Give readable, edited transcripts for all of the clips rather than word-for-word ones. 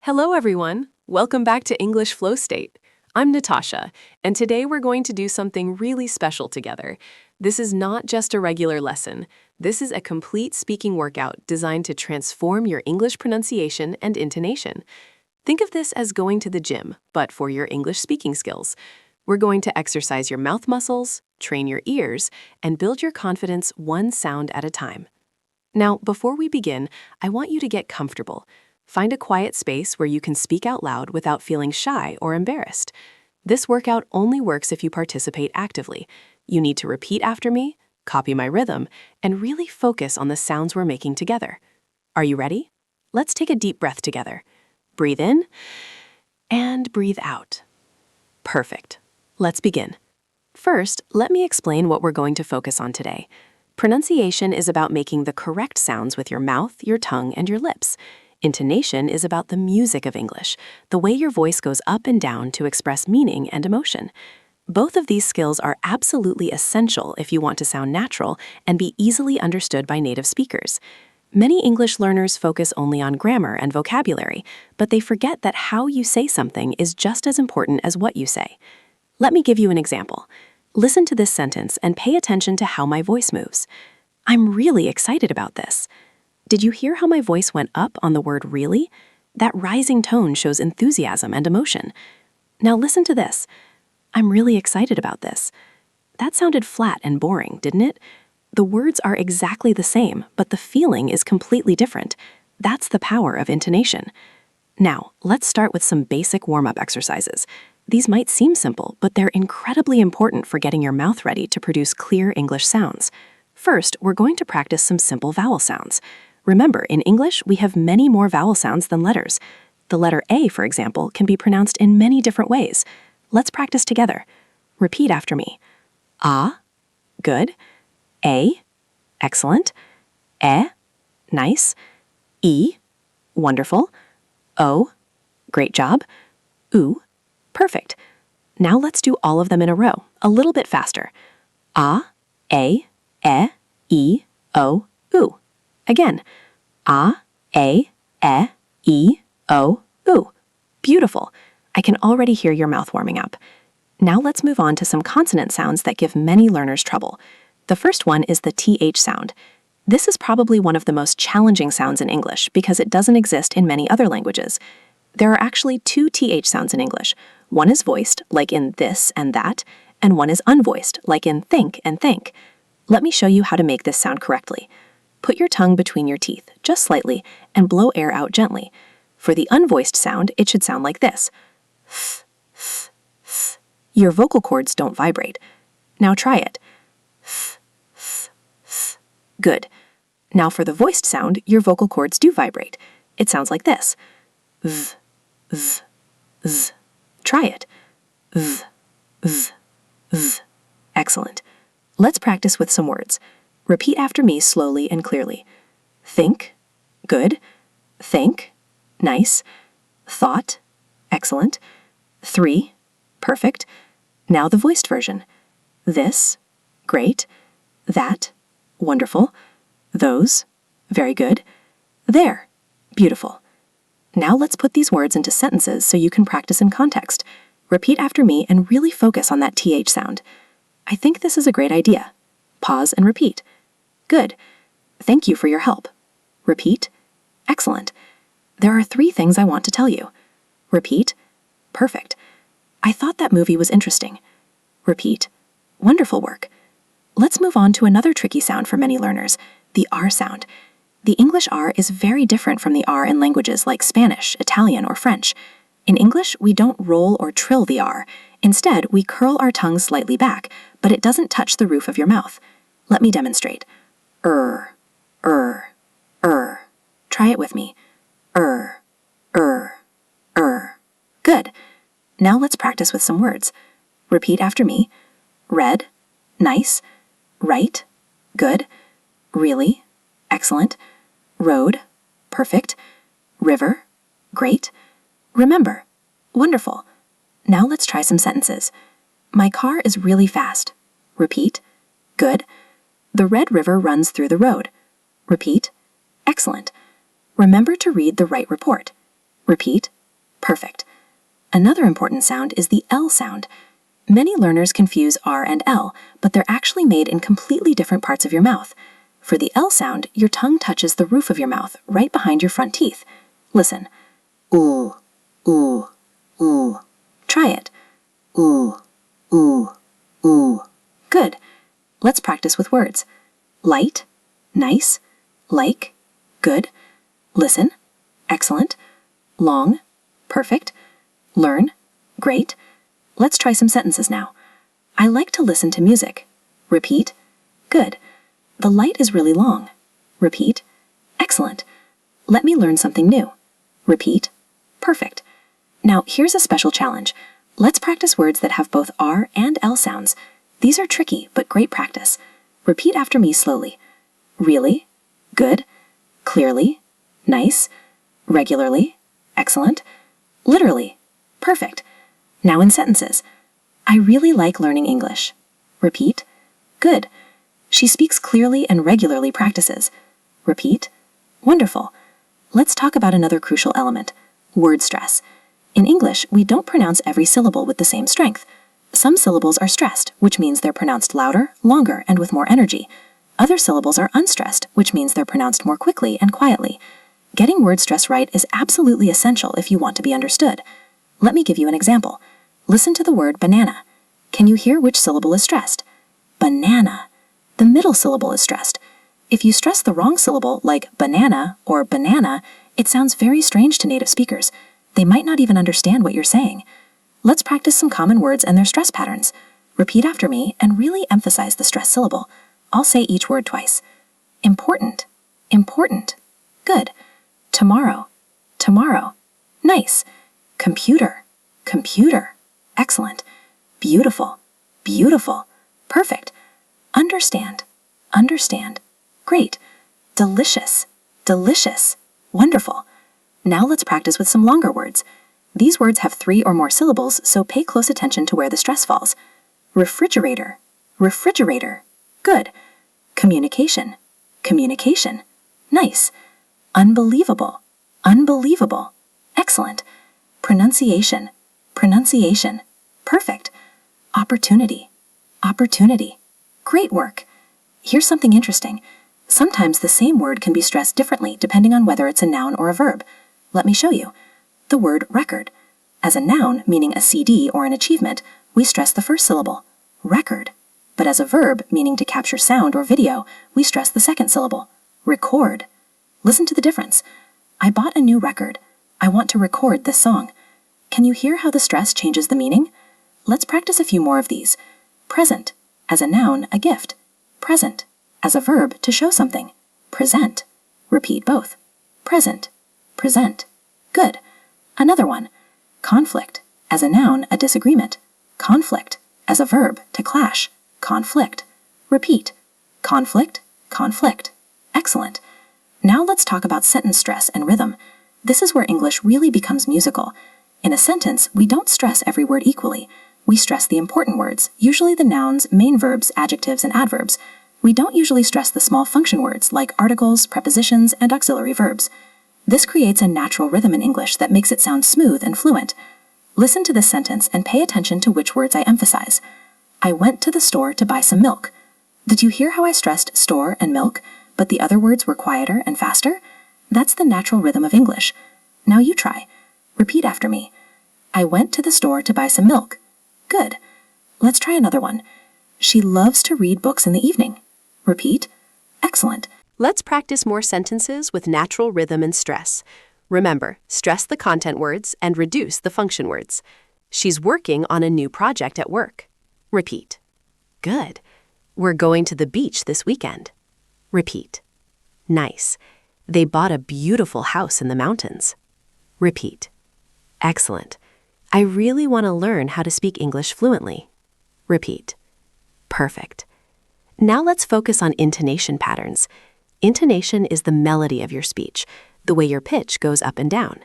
Hello, everyone. Welcome back to English Flow State. I'm Natasha, and today we're going to do something really special together. This is not just a regular lesson. This is a complete speaking workout designed to transform your English pronunciation and intonation. Think of this as going to the gym, but for your English speaking skills. We're going to exercise your mouth muscles, train your ears, and build your confidence one sound at a time. Now, before we begin, I want you to get comfortable. Find a quiet space where you can speak out loud without feeling shy or embarrassed. This workout only works if you participate actively. You need to repeat after me, copy my rhythm, and really focus on the sounds we're making together. Are you ready? Let's take a deep breath together. Breathe in and breathe out. Perfect. Let's begin. First, let me explain what we're going to focus on today. Pronunciation is about making the correct sounds with your mouth, your tongue, and your lips. Intonation is about the music of English, the way your voice goes up and down to express meaning and emotion. Both of these skills are absolutely essential if you want to sound natural and be easily understood by native speakers. Many English learners focus only on grammar and vocabulary, but they forget that how you say something is just as important as what you say. Let me give you an example. Listen to this sentence and pay attention to how my voice moves. I'm really excited about this. Did you hear how my voice went up on the word really? That rising tone shows enthusiasm and emotion. Now listen to this. I'm really excited about this. That sounded flat and boring, didn't it? The words are exactly the same, but the feeling is completely different. That's the power of intonation. Now, let's start with some basic warm-up exercises. These might seem simple, but they're incredibly important for getting your mouth ready to produce clear English sounds. First, we're going to practice some simple vowel sounds. Remember, in English, we have many more vowel sounds than letters. The letter A, for example, can be pronounced in many different ways. Let's practice together. Repeat after me. Ah, good. A, excellent. E, nice. E, wonderful. O, great job. U, perfect. Now let's do all of them in a row, a little bit faster. Ah, A, E, O, U. Again. A, E, O, U. Beautiful. I can already hear your mouth warming up. Now let's move on to some consonant sounds that give many learners trouble. The first one is the TH sound. This is probably one of the most challenging sounds in English because it doesn't exist in many other languages. There are actually two TH sounds in English. One is voiced, like in this and that, and one is unvoiced, like in think and think. Let me show you how to make this sound correctly. Put your tongue between your teeth, just slightly, and blow air out gently. For the unvoiced sound, it should sound like this. Th, th, th. Your vocal cords don't vibrate. Now try it. Th, th, th. Good. Now for the voiced sound, your vocal cords do vibrate. It sounds like this. Th, th, th. Try it. Th, th, th. Excellent. Let's practice with some words. Repeat after me slowly and clearly. Think, good. Think, nice. Thought, excellent. 3, perfect. Now the voiced version. This, great. That, wonderful. Those, very good. There, beautiful. Now let's put these words into sentences so you can practice in context. Repeat after me and really focus on that TH sound. I think this is a great idea. Pause and repeat. Good. Thank you for your help. Repeat. Excellent. There are 3 things I want to tell you. Repeat. Perfect. I thought that movie was interesting. Repeat. Wonderful work. Let's move on to another tricky sound for many learners, the R sound. The English R is very different from the R in languages like Spanish, Italian, or French. In English, we don't roll or trill the R. Instead, we curl our tongue slightly back, but it doesn't touch the roof of your mouth. Let me demonstrate. Er. Try it with me. Er. Good. Now let's practice with some words. Repeat after me. Red, nice. Right, good. Really, excellent. Road, perfect. River, great. Remember, wonderful. Now let's try some sentences. My car is really fast. Repeat. Good. The red river runs through the road. Repeat. Excellent. Remember to read the right report. Repeat. Perfect. Another important sound is the L sound. Many learners confuse R and L, but they're actually made in completely different parts of your mouth. For the L sound, your tongue touches the roof of your mouth, right behind your front teeth. Listen. Ooh, ooh, ooh. Try it. Ooh, ooh, ooh. Good. Let's practice with words. Light, nice, like, good. Listen, excellent. Long, perfect. Learn, great. Let's try some sentences now. I like to listen to music. Repeat. Good. The light is really long. Repeat. Excellent. Let me learn something new. Repeat. Perfect. Now here's a special challenge. Let's practice words that have both R and L sounds. These are tricky, but great practice. Repeat after me slowly. Really, good, clearly, nice, regularly, excellent, literally, perfect. Now in sentences. I really like learning English. Repeat. Good. She speaks clearly and regularly practices. Repeat. Wonderful. Let's talk about another crucial element, word stress. In English, we don't pronounce every syllable with the same strength. Some syllables are stressed, which means they're pronounced louder, longer, and with more energy. Other syllables are unstressed, which means they're pronounced more quickly and quietly. Getting word stress right is absolutely essential if you want to be understood. Let me give you an example. Listen to the word banana. Can you hear which syllable is stressed? Banana. The middle syllable is stressed. If you stress the wrong syllable, like banana or banana, it sounds very strange to native speakers. They might not even understand what you're saying. Let's practice some common words and their stress patterns. Repeat after me and really emphasize the stress syllable. I'll say each word twice. Important, important. Good. Tomorrow, tomorrow. Nice. Computer, computer. Excellent. Beautiful, beautiful. Perfect. Understand, understand. Great. Delicious, delicious. Wonderful. Now let's practice with some longer words. These words have 3 or more syllables, so pay close attention to where the stress falls. Refrigerator, refrigerator. Good. Communication, communication. Nice. Unbelievable, unbelievable. Excellent. Pronunciation, pronunciation. Perfect. Opportunity, opportunity. Great work. Here's something interesting. Sometimes the same word can be stressed differently depending on whether it's a noun or a verb. Let me show you. The word record. As a noun, meaning a CD or an achievement, we stress the first syllable, record. But as a verb, meaning to capture sound or video, we stress the second syllable, record. Listen to the difference. I bought a new record. I want to record this song. Can you hear how the stress changes the meaning? Let's practice a few more of these. Present. As a noun, a gift. Present. As a verb, to show something. Present. Repeat both. Present. Present. Good. Another one. Conflict. As a noun, a disagreement. Conflict. As a verb, to clash. Conflict. Repeat. Conflict. Conflict. Excellent. Now let's talk about sentence stress and rhythm. This is where English really becomes musical. In a sentence, we don't stress every word equally. We stress the important words, usually the nouns, main verbs, adjectives, and adverbs. We don't usually stress the small function words like articles, prepositions, and auxiliary verbs. This creates a natural rhythm in English that makes it sound smooth and fluent. Listen to this sentence and pay attention to which words I emphasize. I went to the store to buy some milk. Did you hear how I stressed store and milk, but the other words were quieter and faster? That's the natural rhythm of English. Now you try. Repeat after me. I went to the store to buy some milk. Good. Let's try another one. She loves to read books in the evening. Repeat. Excellent. Let's practice more sentences with natural rhythm and stress. Remember, stress the content words and reduce the function words. She's working on a new project at work. Repeat. Good. We're going to the beach this weekend. Repeat. Nice. They bought a beautiful house in the mountains. Repeat. Excellent. I really want to learn how to speak English fluently. Repeat. Perfect. Now let's focus on intonation patterns. Intonation is the melody of your speech, the way your pitch goes up and down.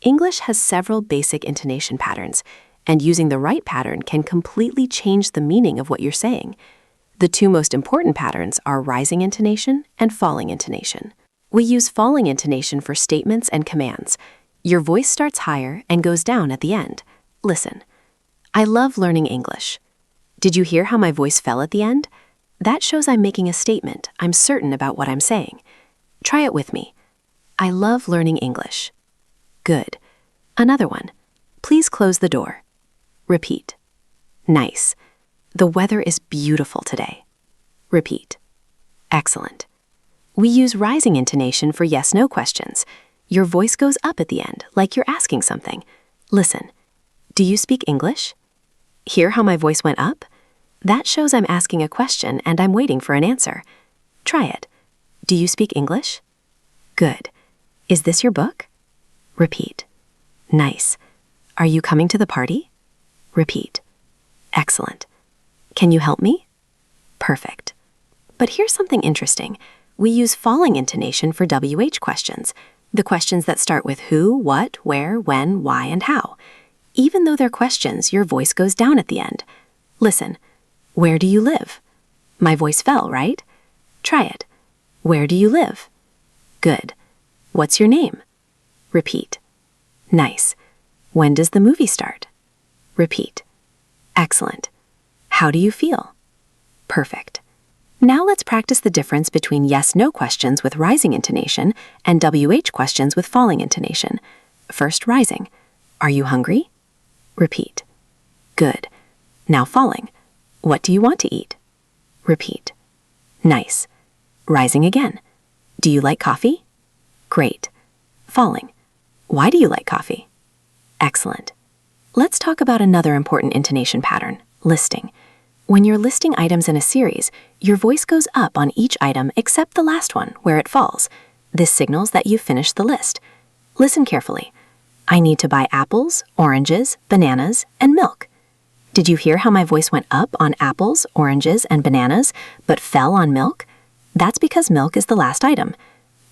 English has several basic intonation patterns, and using the right pattern can completely change the meaning of what you're saying. The 2 most important patterns are rising intonation and falling intonation. We use falling intonation for statements and commands. Your voice starts higher and goes down at the end. Listen. I love learning English. Did you hear how my voice fell at the end? That shows I'm making a statement. I'm certain about what I'm saying. Try it with me. I love learning English. Good. Another one. Please close the door. Repeat. Nice. The weather is beautiful today. Repeat. Excellent. We use rising intonation for yes-no questions. Your voice goes up at the end, like you're asking something. Listen. Do you speak English? Hear how my voice went up? That shows I'm asking a question and I'm waiting for an answer. Try it. Do you speak English? Good. Is this your book? Repeat. Nice. Are you coming to the party? Repeat. Excellent. Can you help me? Perfect. But here's something interesting. We use falling intonation for WH questions, the questions that start with who, what, where, when, why, and how. Even though they're questions, your voice goes down at the end. Listen. Where do you live? My voice fell, right? Try it. Where do you live? Good. What's your name? Repeat. Nice. When does the movie start? Repeat. Excellent. How do you feel? Perfect. Now let's practice the difference between yes-no questions with rising intonation and WH questions with falling intonation. First, rising. Are you hungry? Repeat. Good. Now falling. What do you want to eat? Repeat. Nice. Rising again. Do you like coffee? Great. Falling. Why do you like coffee? Excellent. Let's talk about another important intonation pattern, listing. When you're listing items in a series, your voice goes up on each item except the last one, where it falls. This signals that you've finished the list. Listen carefully. I need to buy apples, oranges, bananas, and milk. Did you hear how my voice went up on apples, oranges, and bananas, but fell on milk? That's because milk is the last item.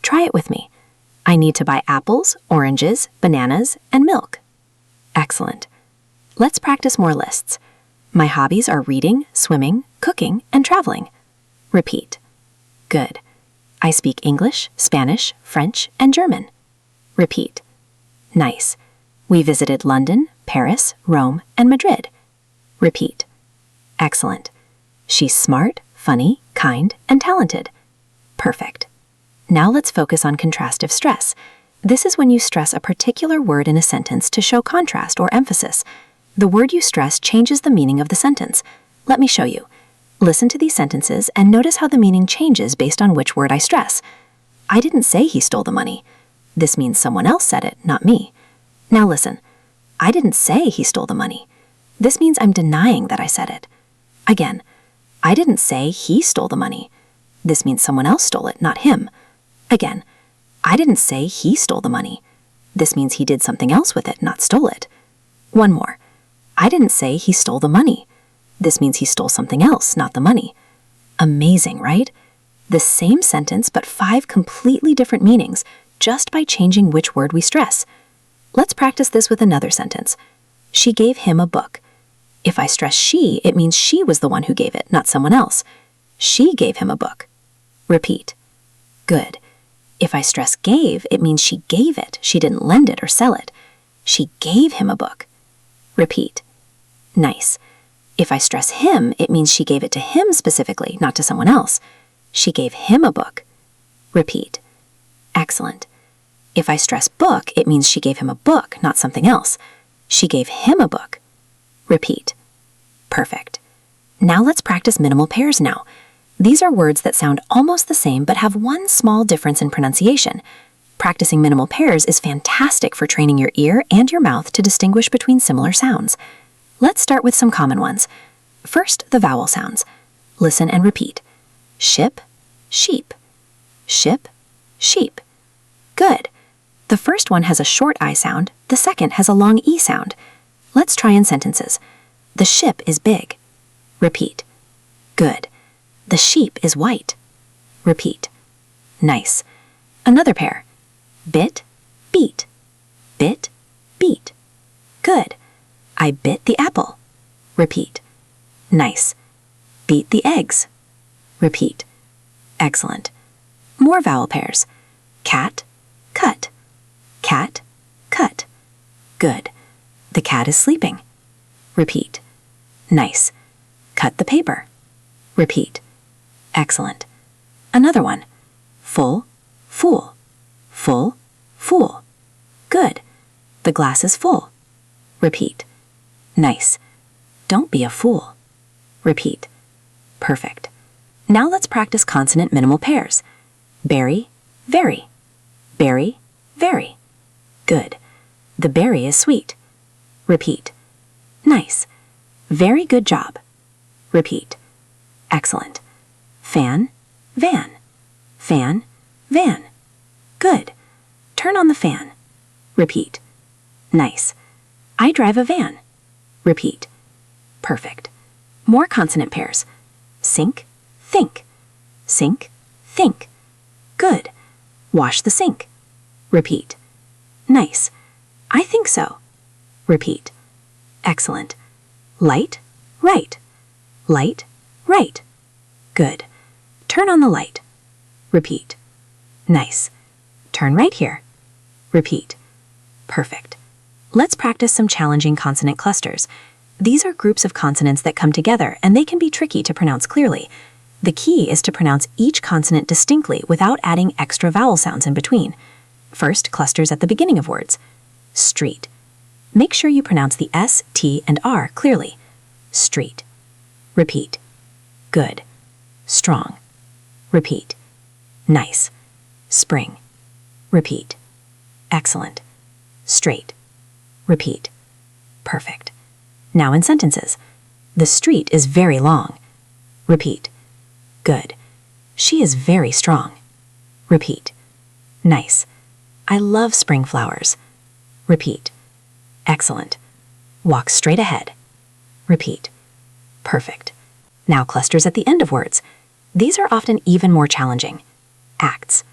Try it with me. I need to buy apples, oranges, bananas, and milk. Excellent. Let's practice more lists. My hobbies are reading, swimming, cooking, and traveling. Repeat. Good. I speak English, Spanish, French, and German. Repeat. Nice. We visited London, Paris, Rome, and Madrid. Repeat. Excellent. She's smart, funny, kind, and talented. Perfect. Now let's focus on contrastive stress. This is when you stress a particular word in a sentence to show contrast or emphasis. The word you stress changes the meaning of the sentence. Let me show you. Listen to these sentences and notice how the meaning changes based on which word I stress. I didn't say he stole the money. This means someone else said it, not me. Now listen. I didn't say he stole the money. This means I'm denying that I said it. Again, I didn't say he stole the money. This means someone else stole it, not him. Again, I didn't say he stole the money. This means he did something else with it, not stole it. One more. I didn't say he stole the money. This means he stole something else, not the money. Amazing, right? The same sentence, but 5 completely different meanings, just by changing which word we stress. Let's practice this with another sentence. She gave him a book. If I stress she, it means she was the one who gave it, not someone else. She gave him a book. Repeat. Good. If I stress gave, it means she gave it. She didn't lend it or sell it. She gave him a book. Repeat. Nice. If I stress him, it means she gave it to him specifically, not to someone else. She gave him a book. Repeat. Excellent. If I stress book, it means she gave him a book, not something else. She gave him a book. Repeat. Perfect. Now let's practice minimal pairs now. These are words that sound almost the same but have one small difference in pronunciation. Practicing minimal pairs is fantastic for training your ear and your mouth to distinguish between similar sounds. Let's start with some common ones. First, the vowel sounds. Listen and repeat. Ship, sheep. Ship, sheep. Good. The first one has a short I sound, the second has a long E sound. Let's try in sentences. The ship is big. Repeat. Good. The sheep is white. Repeat. Nice. Another pair. Bit, beat. Bit, beat. Good. I bit the apple. Repeat. Nice. Beat the eggs. Repeat. Excellent. More vowel pairs. Cat, cut. Cat, cut. Good. The cat is sleeping. Repeat. Nice. Cut the paper. Repeat. Excellent. Another one. Full, fool. Full, fool. Good. The glass is full. Repeat. Nice. Don't be a fool. Repeat. Perfect. Now let's practice consonant minimal pairs. Berry, very. Berry, very. Good. The berry is sweet. Repeat. Nice. Very good job. Repeat. Excellent. Fan, van. Fan, van. Good. Turn on the fan. Repeat. Nice. I drive a van. Repeat. Perfect. More consonant pairs. Sink, think. Sink, think. Good. Wash the sink. Repeat. Nice. I think so. Repeat. Excellent. Light, right. Light, right. Good. Turn on the light. Repeat. Nice. Turn right here. Repeat. Perfect. Let's practice some challenging consonant clusters. These are groups of consonants that come together, and they can be tricky to pronounce clearly. The key is to pronounce each consonant distinctly without adding extra vowel sounds in between. First, clusters at the beginning of words. Street. Make sure you pronounce the S, T, and R clearly. Street. Repeat. Good. Strong. Repeat. Nice. Spring. Repeat. Excellent. Straight. Repeat. Perfect. Now in sentences. The street is very long. Repeat. Good. She is very strong. Repeat. Nice. I love spring flowers. Repeat. Excellent. Walk straight ahead. Repeat. Perfect. Now clusters at the end of words. These are often even more challenging. Acts.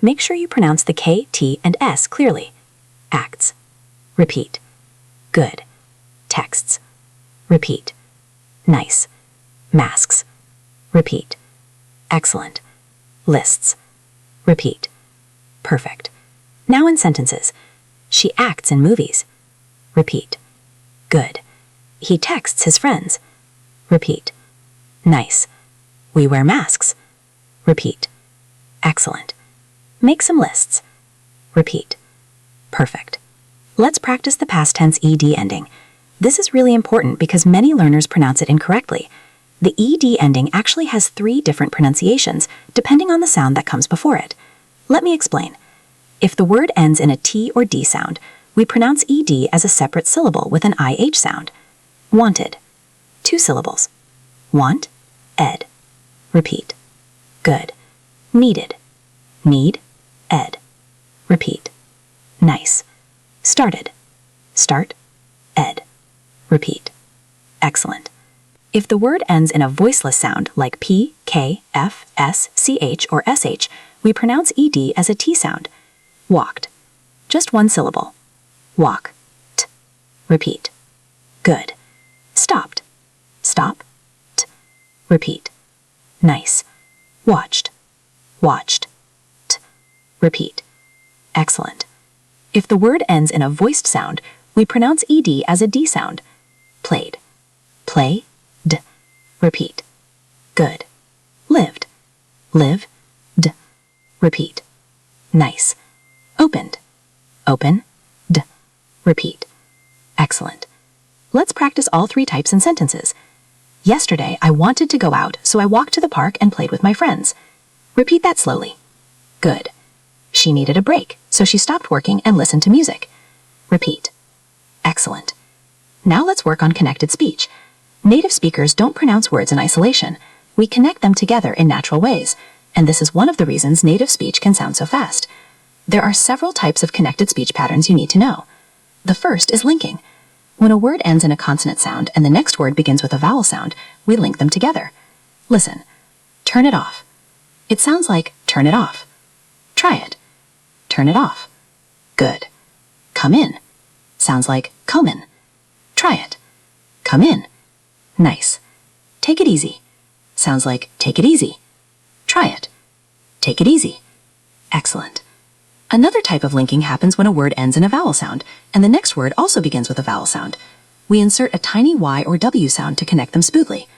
Make sure you pronounce the K, T, and S clearly. Acts. Repeat. Good. Texts. Repeat. Nice. Masks. Repeat. Excellent. Lists. Repeat. Perfect. Now in sentences. She acts in movies. Repeat. Good. He texts his friends. Repeat. Nice. We wear masks. Repeat. Excellent. Make some lists. Repeat. Perfect. Let's practice the past tense ed ending. This is really important because many learners pronounce it incorrectly. The ed ending actually has 3 different pronunciations, depending on the sound that comes before it. Let me explain. If the word ends in a T or D sound, we pronounce ed as a separate syllable with an IH sound. Wanted. 2 syllables. Want, ed. Repeat. Good. Needed. Need, ed. Repeat. Nice. Started. Start, ed. Repeat. Excellent. If the word ends in a voiceless sound like P, K, F, S, CH, or SH, we pronounce ed as a T sound. Walked. Just 1 syllable. Walk. T. Repeat. Good. Stopped. Stop. T. Repeat. Nice. Watched. Watched. T. Repeat. Excellent. If the word ends in a voiced sound, we pronounce ed as a D sound. Played. Play. D. Repeat. Good. Lived. Live. D. Repeat. Nice. Opened. Open. D. Repeat. Excellent. Let's practice all 3 types in sentences. Yesterday, I wanted to go out, so I walked to the park and played with my friends. Repeat that slowly. Good. She needed a break, so she stopped working and listened to music. Repeat. Excellent. Now let's work on connected speech. Native speakers don't pronounce words in isolation. We connect them together in natural ways, and this is one of the reasons native speech can sound so fast. There are several types of connected speech patterns you need to know. The first is linking. When a word ends in a consonant sound and the next word begins with a vowel sound, we link them together. Listen. Turn it off. It sounds like turn it off. Try it. Turn it off. Good. Come in. Sounds like come in. Try it. Come in. Nice. Take it easy. Sounds like take it easy. Try it. Take it easy. Excellent. Another type of linking happens when a word ends in a vowel sound, and the next word also begins with a vowel sound. We insert a tiny Y or W sound to connect them smoothly.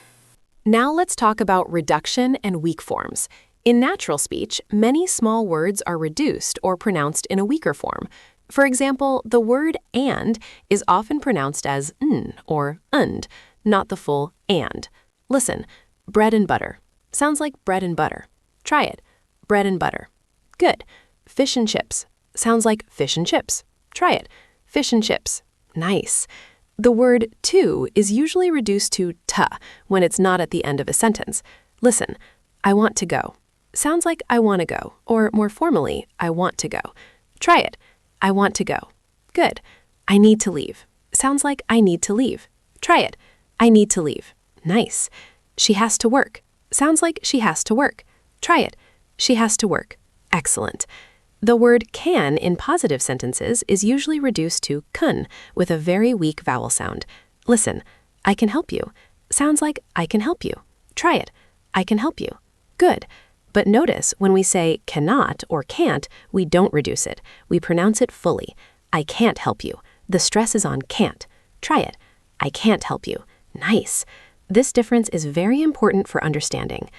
Now let's talk about reduction and weak forms. In natural speech, many small words are reduced or pronounced in a weaker form. For example, the word and is often pronounced as n or und, not the full and. Listen, bread and butter. Sounds like bread and butter. Try it. Bread and butter. Good. Fish and chips. Sounds like fish and chips. Try it. Fish and chips. Nice. The word to is usually reduced to ta when it's not at the end of a sentence. Listen, I want to go. Sounds like I want to go, or more formally, I want to go. Try it. I want to go. Good. I need to leave. Sounds like I need to leave. Try it. I need to leave. Nice. She has to work. Sounds like she has to work. Try it. She has to work. Excellent. The word can in positive sentences is usually reduced to kun with a very weak vowel sound. Listen, I can help you. Sounds like I can help you. Try it. I can help you. Good. But notice when we say cannot or can't, we don't reduce it. We pronounce it fully. I can't help you. The stress is on can't. Try it. I can't help you. Nice. This difference is very important for understanding.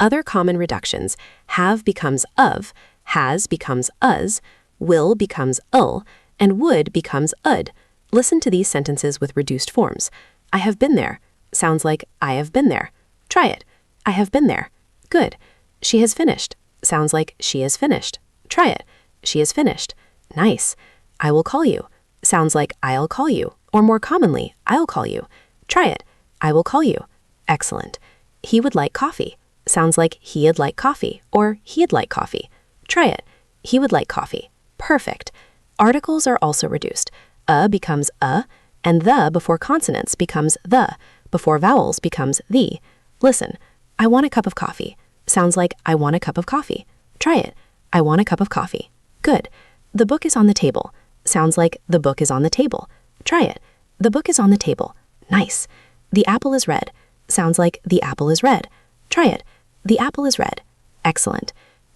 Other common reductions: have becomes of, has becomes us, will becomes ul, and would becomes ud. Listen to these sentences with reduced forms. I have been there. Sounds like I have been there. Try it. I have been there. Good. She has finished. Sounds like she has finished. Try it. She has finished. Nice. I will call you. Sounds like I'll call you, or more commonly, I'll call you. Try it. I will call you. Excellent. He would like coffee. Sounds like he'd like coffee, or he'd like coffee. Try it. He would like coffee. Perfect. Articles are also reduced. A becomes a, and the before consonants becomes the, before vowels becomes the. Listen, I want a cup of coffee. Sounds like I want a cup of coffee. Try it. I want a cup of coffee. Good. The book is on the table. Sounds like the book is on the table. Try it. The book is on the table. Nice. The apple is red. Sounds like the apple is red. Try it. The apple is red. Excellent.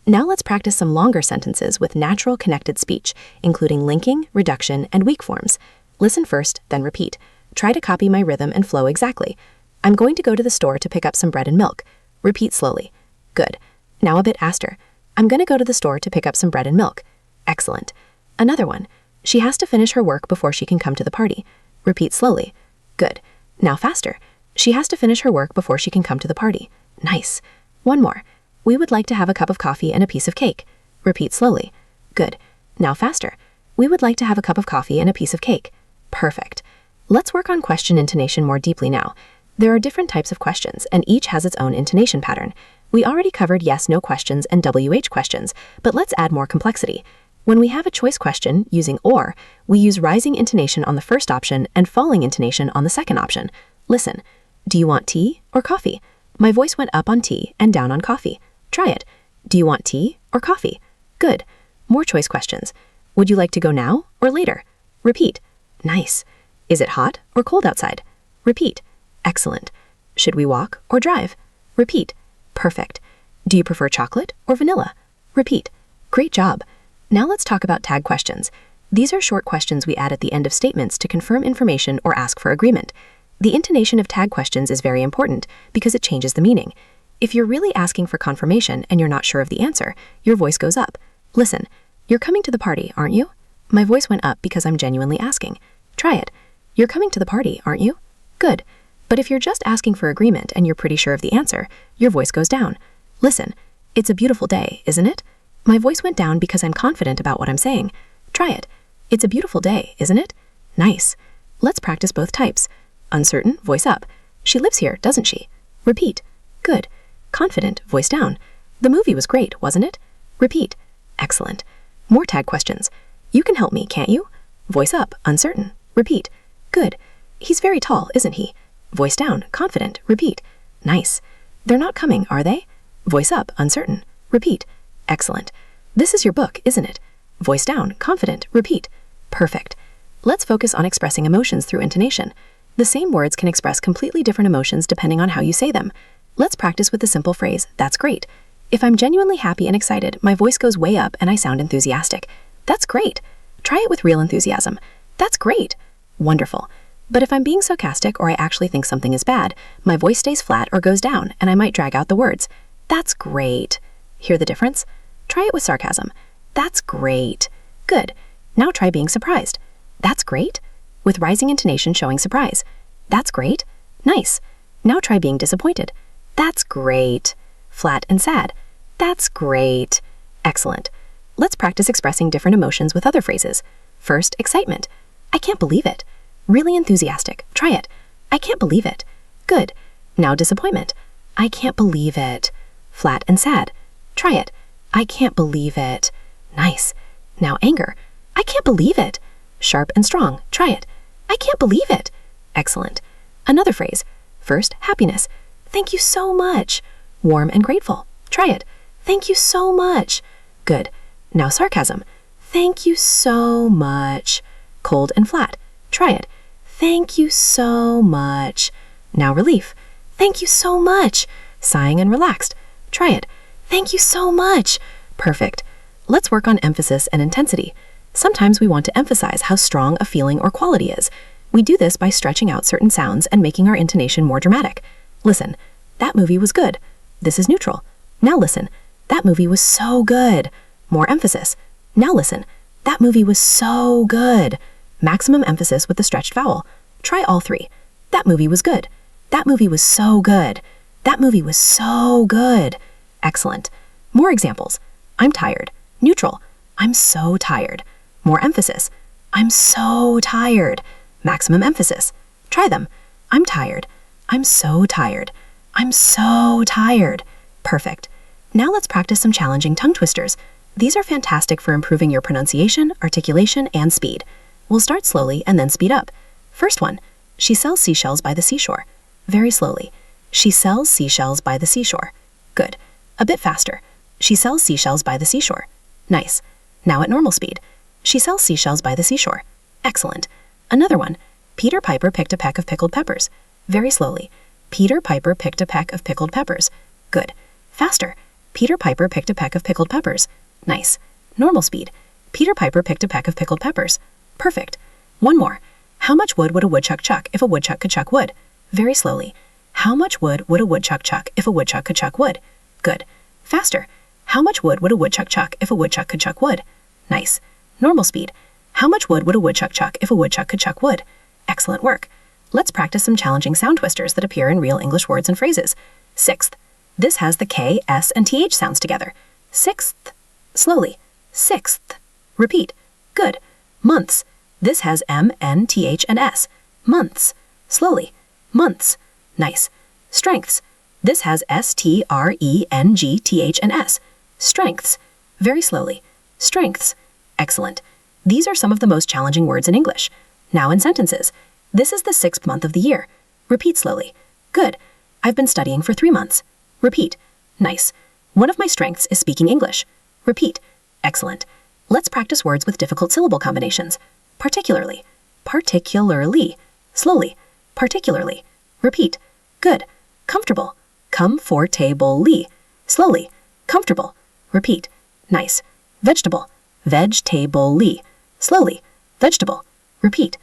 Now let's practice some longer sentences with natural connected speech, including linking, reduction, and weak forms. Listen first, then repeat. Try to copy my rhythm and flow exactly. I'm going to go to the store to pick up some bread and milk. Repeat slowly. Good. Now a bit faster. I'm going to go to the store to pick up some bread and milk. Excellent. Another one. She has to finish her work before she can come to the party. Repeat slowly. Good. Now faster. She has to finish her work before she can come to the party. Nice. One more. We would like to have a cup of coffee and a piece of cake. Repeat slowly. Good. Now faster. We would like to have a cup of coffee and a piece of cake. Perfect. Let's work on question intonation more deeply now. There are different types of questions, and each has its own intonation pattern. We already covered yes/no questions and WH questions, but let's add more complexity. When we have a choice question using or, we use rising intonation on the first option and falling intonation on the second option. Listen. Do you want tea or coffee? My voice went up on tea and down on coffee. Try it. Do you want tea or coffee? Good. More choice questions. Would you like to go now or later? Repeat. Nice. Is it hot or cold outside? Repeat. Excellent. Should we walk or drive? Repeat. Perfect. Do you prefer chocolate or vanilla? Repeat. Great job. Now let's talk about tag questions. These are short questions we add at the end of statements to confirm information or ask for agreement. The intonation of tag questions is very important because it changes the meaning. If you're really asking for confirmation and you're not sure of the answer, your voice goes up. Listen, you're coming to the party, aren't you? My voice went up because I'm genuinely asking. Try it. You're coming to the party, aren't you? Good. But if you're just asking for agreement and you're pretty sure of the answer, your voice goes down. Listen, it's a beautiful day, isn't it? My voice went down because I'm confident about what I'm saying. Try it. It's a beautiful day, isn't it? Nice. Let's practice both types. Uncertain, voice up. She lives here, doesn't she? Repeat. Good. Confident, voice down. The movie was great, wasn't it? Repeat. Excellent. More tag questions. You can help me, can't you? Voice up, uncertain. Repeat. Good. He's very tall, isn't he? Voice down, confident. Repeat. Nice. They're not coming, are they? Voice up, uncertain. Repeat. Excellent. This is your book, isn't it? Voice down, confident. Repeat. Perfect. Let's focus on expressing emotions through intonation. The same words can express completely different emotions depending on how you say them. Let's practice with the simple phrase, that's great. If I'm genuinely happy and excited, my voice goes way up and I sound enthusiastic. That's great. Try it with real enthusiasm. That's great. Wonderful. But if I'm being sarcastic or I actually think something is bad, my voice stays flat or goes down and I might drag out the words. That's great. Hear the difference? Try it with sarcasm. That's great. Good. Now try being surprised. That's great. With rising intonation showing surprise. That's great. Nice. Now try being disappointed. That's great. Flat and sad. That's great. Excellent. Let's practice expressing different emotions with other phrases. First, excitement. I can't believe it. Really enthusiastic. Try it. I can't believe it. Good. Now disappointment. I can't believe it. Flat and sad. Try it. I can't believe it. Nice. Now anger. I can't believe it. Sharp and strong. Try it. I can't believe it. Excellent. Another phrase. First, happiness. Thank you so much. Warm and grateful. Try it. Thank you so much. Good. Now sarcasm. Thank you so much. Cold and flat. Try it. Thank you so much. Now relief. Thank you so much. Sighing and relaxed. Try it. Thank you so much. Perfect. Let's work on emphasis and intensity. Sometimes we want to emphasize how strong a feeling or quality is. We do this by stretching out certain sounds and making our intonation more dramatic. Listen. That movie was good. This is neutral. Now listen. That movie was so good. More emphasis. Now listen. That movie was so good. Maximum emphasis with the stretched vowel. Try all three. That movie was good. That movie was so good. That movie was so good. Excellent. More examples. I'm tired. Neutral. I'm so tired. More emphasis. I'm so tired. Maximum emphasis. Try them. I'm tired. I'm so tired. I'm so tired. Perfect. Now let's practice some challenging tongue twisters. These are fantastic for improving your pronunciation, articulation, and speed. We'll start slowly and then speed up. First one. She sells seashells by the seashore. Very slowly. She sells seashells by the seashore. Good. A bit faster. She sells seashells by the seashore. Nice. Now at normal speed. She sells seashells by the seashore. Excellent. Another one. Peter Piper picked a peck of pickled peppers. Very slowly. Peter Piper picked a peck of pickled peppers. Good. Faster. Peter Piper picked a peck of pickled peppers. Nice. Normal speed. Peter Piper picked a peck of pickled peppers. Perfect. One more. How much wood would a woodchuck chuck if a woodchuck could chuck wood? Very slowly. How much wood would a woodchuck chuck if a woodchuck could chuck wood? Good. Faster. How much wood would a woodchuck chuck if a woodchuck could chuck wood? Nice. Normal speed. How much wood would a woodchuck chuck if a woodchuck could chuck wood? Excellent work. Let's practice some challenging sound twisters that appear in real English words and phrases. Sixth. This has the K, S, and TH sounds together. Sixth. Slowly. Sixth. Repeat. Good. Months. This has M, N, TH, and S. Months. Slowly. Months. Nice. Strengths. This has S, T, R, E, N, G, T, H, and S. Strengths. Very slowly. Strengths. Excellent. These are some of the most challenging words in English. Now in sentences. This is the 6th month of the year. Repeat slowly. Good. I've been studying for 3 months. Repeat. Nice. One of my strengths is speaking English. Repeat. Excellent. Let's practice words with difficult syllable combinations. Particularly. Particularly. Slowly. Particularly. Repeat. Good. Comfortable. Comfortably. Slowly. Comfortable. Repeat. Nice. Vegetable. Vegetably. Slowly. Vegetable. Repeat.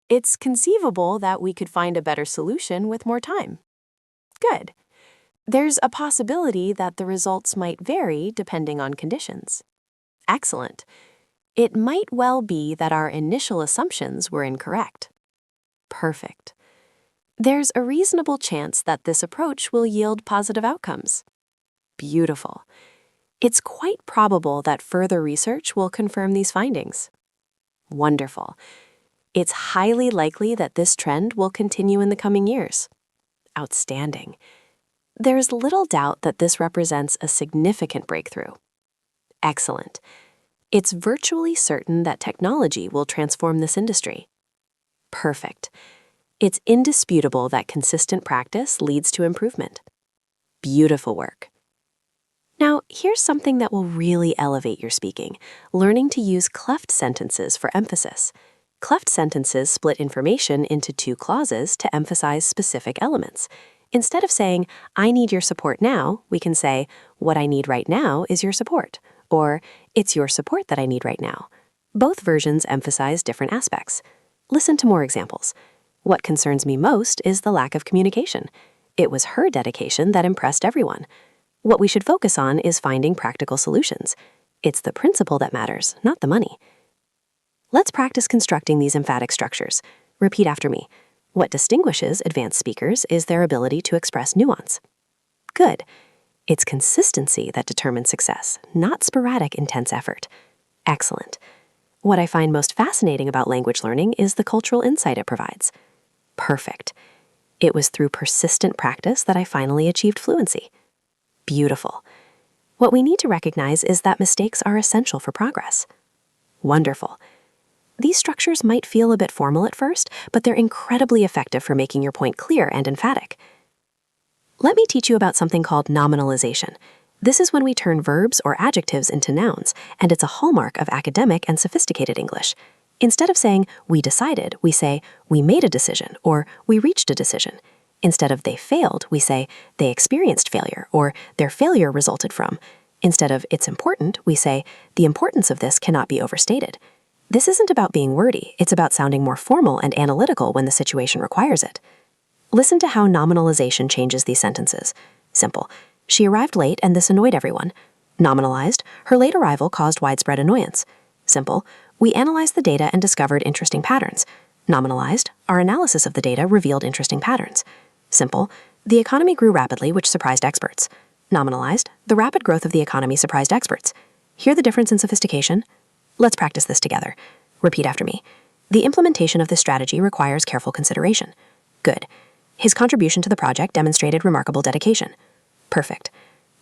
It's conceivable that we could find a better solution with more time. Good. There's a possibility that the results might vary depending on conditions. Excellent. It might well be that our initial assumptions were incorrect. Perfect. There's a reasonable chance that this approach will yield positive outcomes. Beautiful. It's quite probable that further research will confirm these findings. Wonderful. It's highly likely that this trend will continue in the coming years. Outstanding. There's little doubt that this represents a significant breakthrough. Excellent. It's virtually certain that technology will transform this industry. Perfect. It's indisputable that consistent practice leads to improvement. Beautiful work. Now, here's something that will really elevate your speaking, learning to use cleft sentences for emphasis. Cleft sentences split information into 2 clauses to emphasize specific elements. Instead of saying, I need your support now, we can say, what I need right now is your support, or it's your support that I need right now. Both versions emphasize different aspects. Listen to more examples. What concerns me most is the lack of communication. It was her dedication that impressed everyone. What we should focus on is finding practical solutions. It's the principle that matters, not the money. Let's practice constructing these emphatic structures. Repeat after me. What distinguishes advanced speakers is their ability to express nuance. Good. It's consistency that determines success, not sporadic, intense effort. Excellent. What I find most fascinating about language learning is the cultural insight it provides. Perfect. It was through persistent practice that I finally achieved fluency. Beautiful. What we need to recognize is that mistakes are essential for progress. Wonderful. These structures might feel a bit formal at first, but they're incredibly effective for making your point clear and emphatic. Let me teach you about something called nominalization. This is when we turn verbs or adjectives into nouns, and it's a hallmark of academic and sophisticated English. Instead of saying, we decided, we say, we made a decision, or we reached a decision. Instead of they failed, we say, they experienced failure, or their failure resulted from. Instead of it's important, we say, the importance of this cannot be overstated. This isn't about being wordy, it's about sounding more formal and analytical when the situation requires it. Listen to how nominalization changes these sentences. Simple. She arrived late and this annoyed everyone. Nominalized, her late arrival caused widespread annoyance. Simple. We analyzed the data and discovered interesting patterns. Nominalized, our analysis of the data revealed interesting patterns. Simple. The economy grew rapidly, which surprised experts. Nominalized, the rapid growth of the economy surprised experts. Hear the difference in sophistication? Let's practice this together. Repeat after me. The implementation of this strategy requires careful consideration. Good. His contribution to the project demonstrated remarkable dedication. Perfect.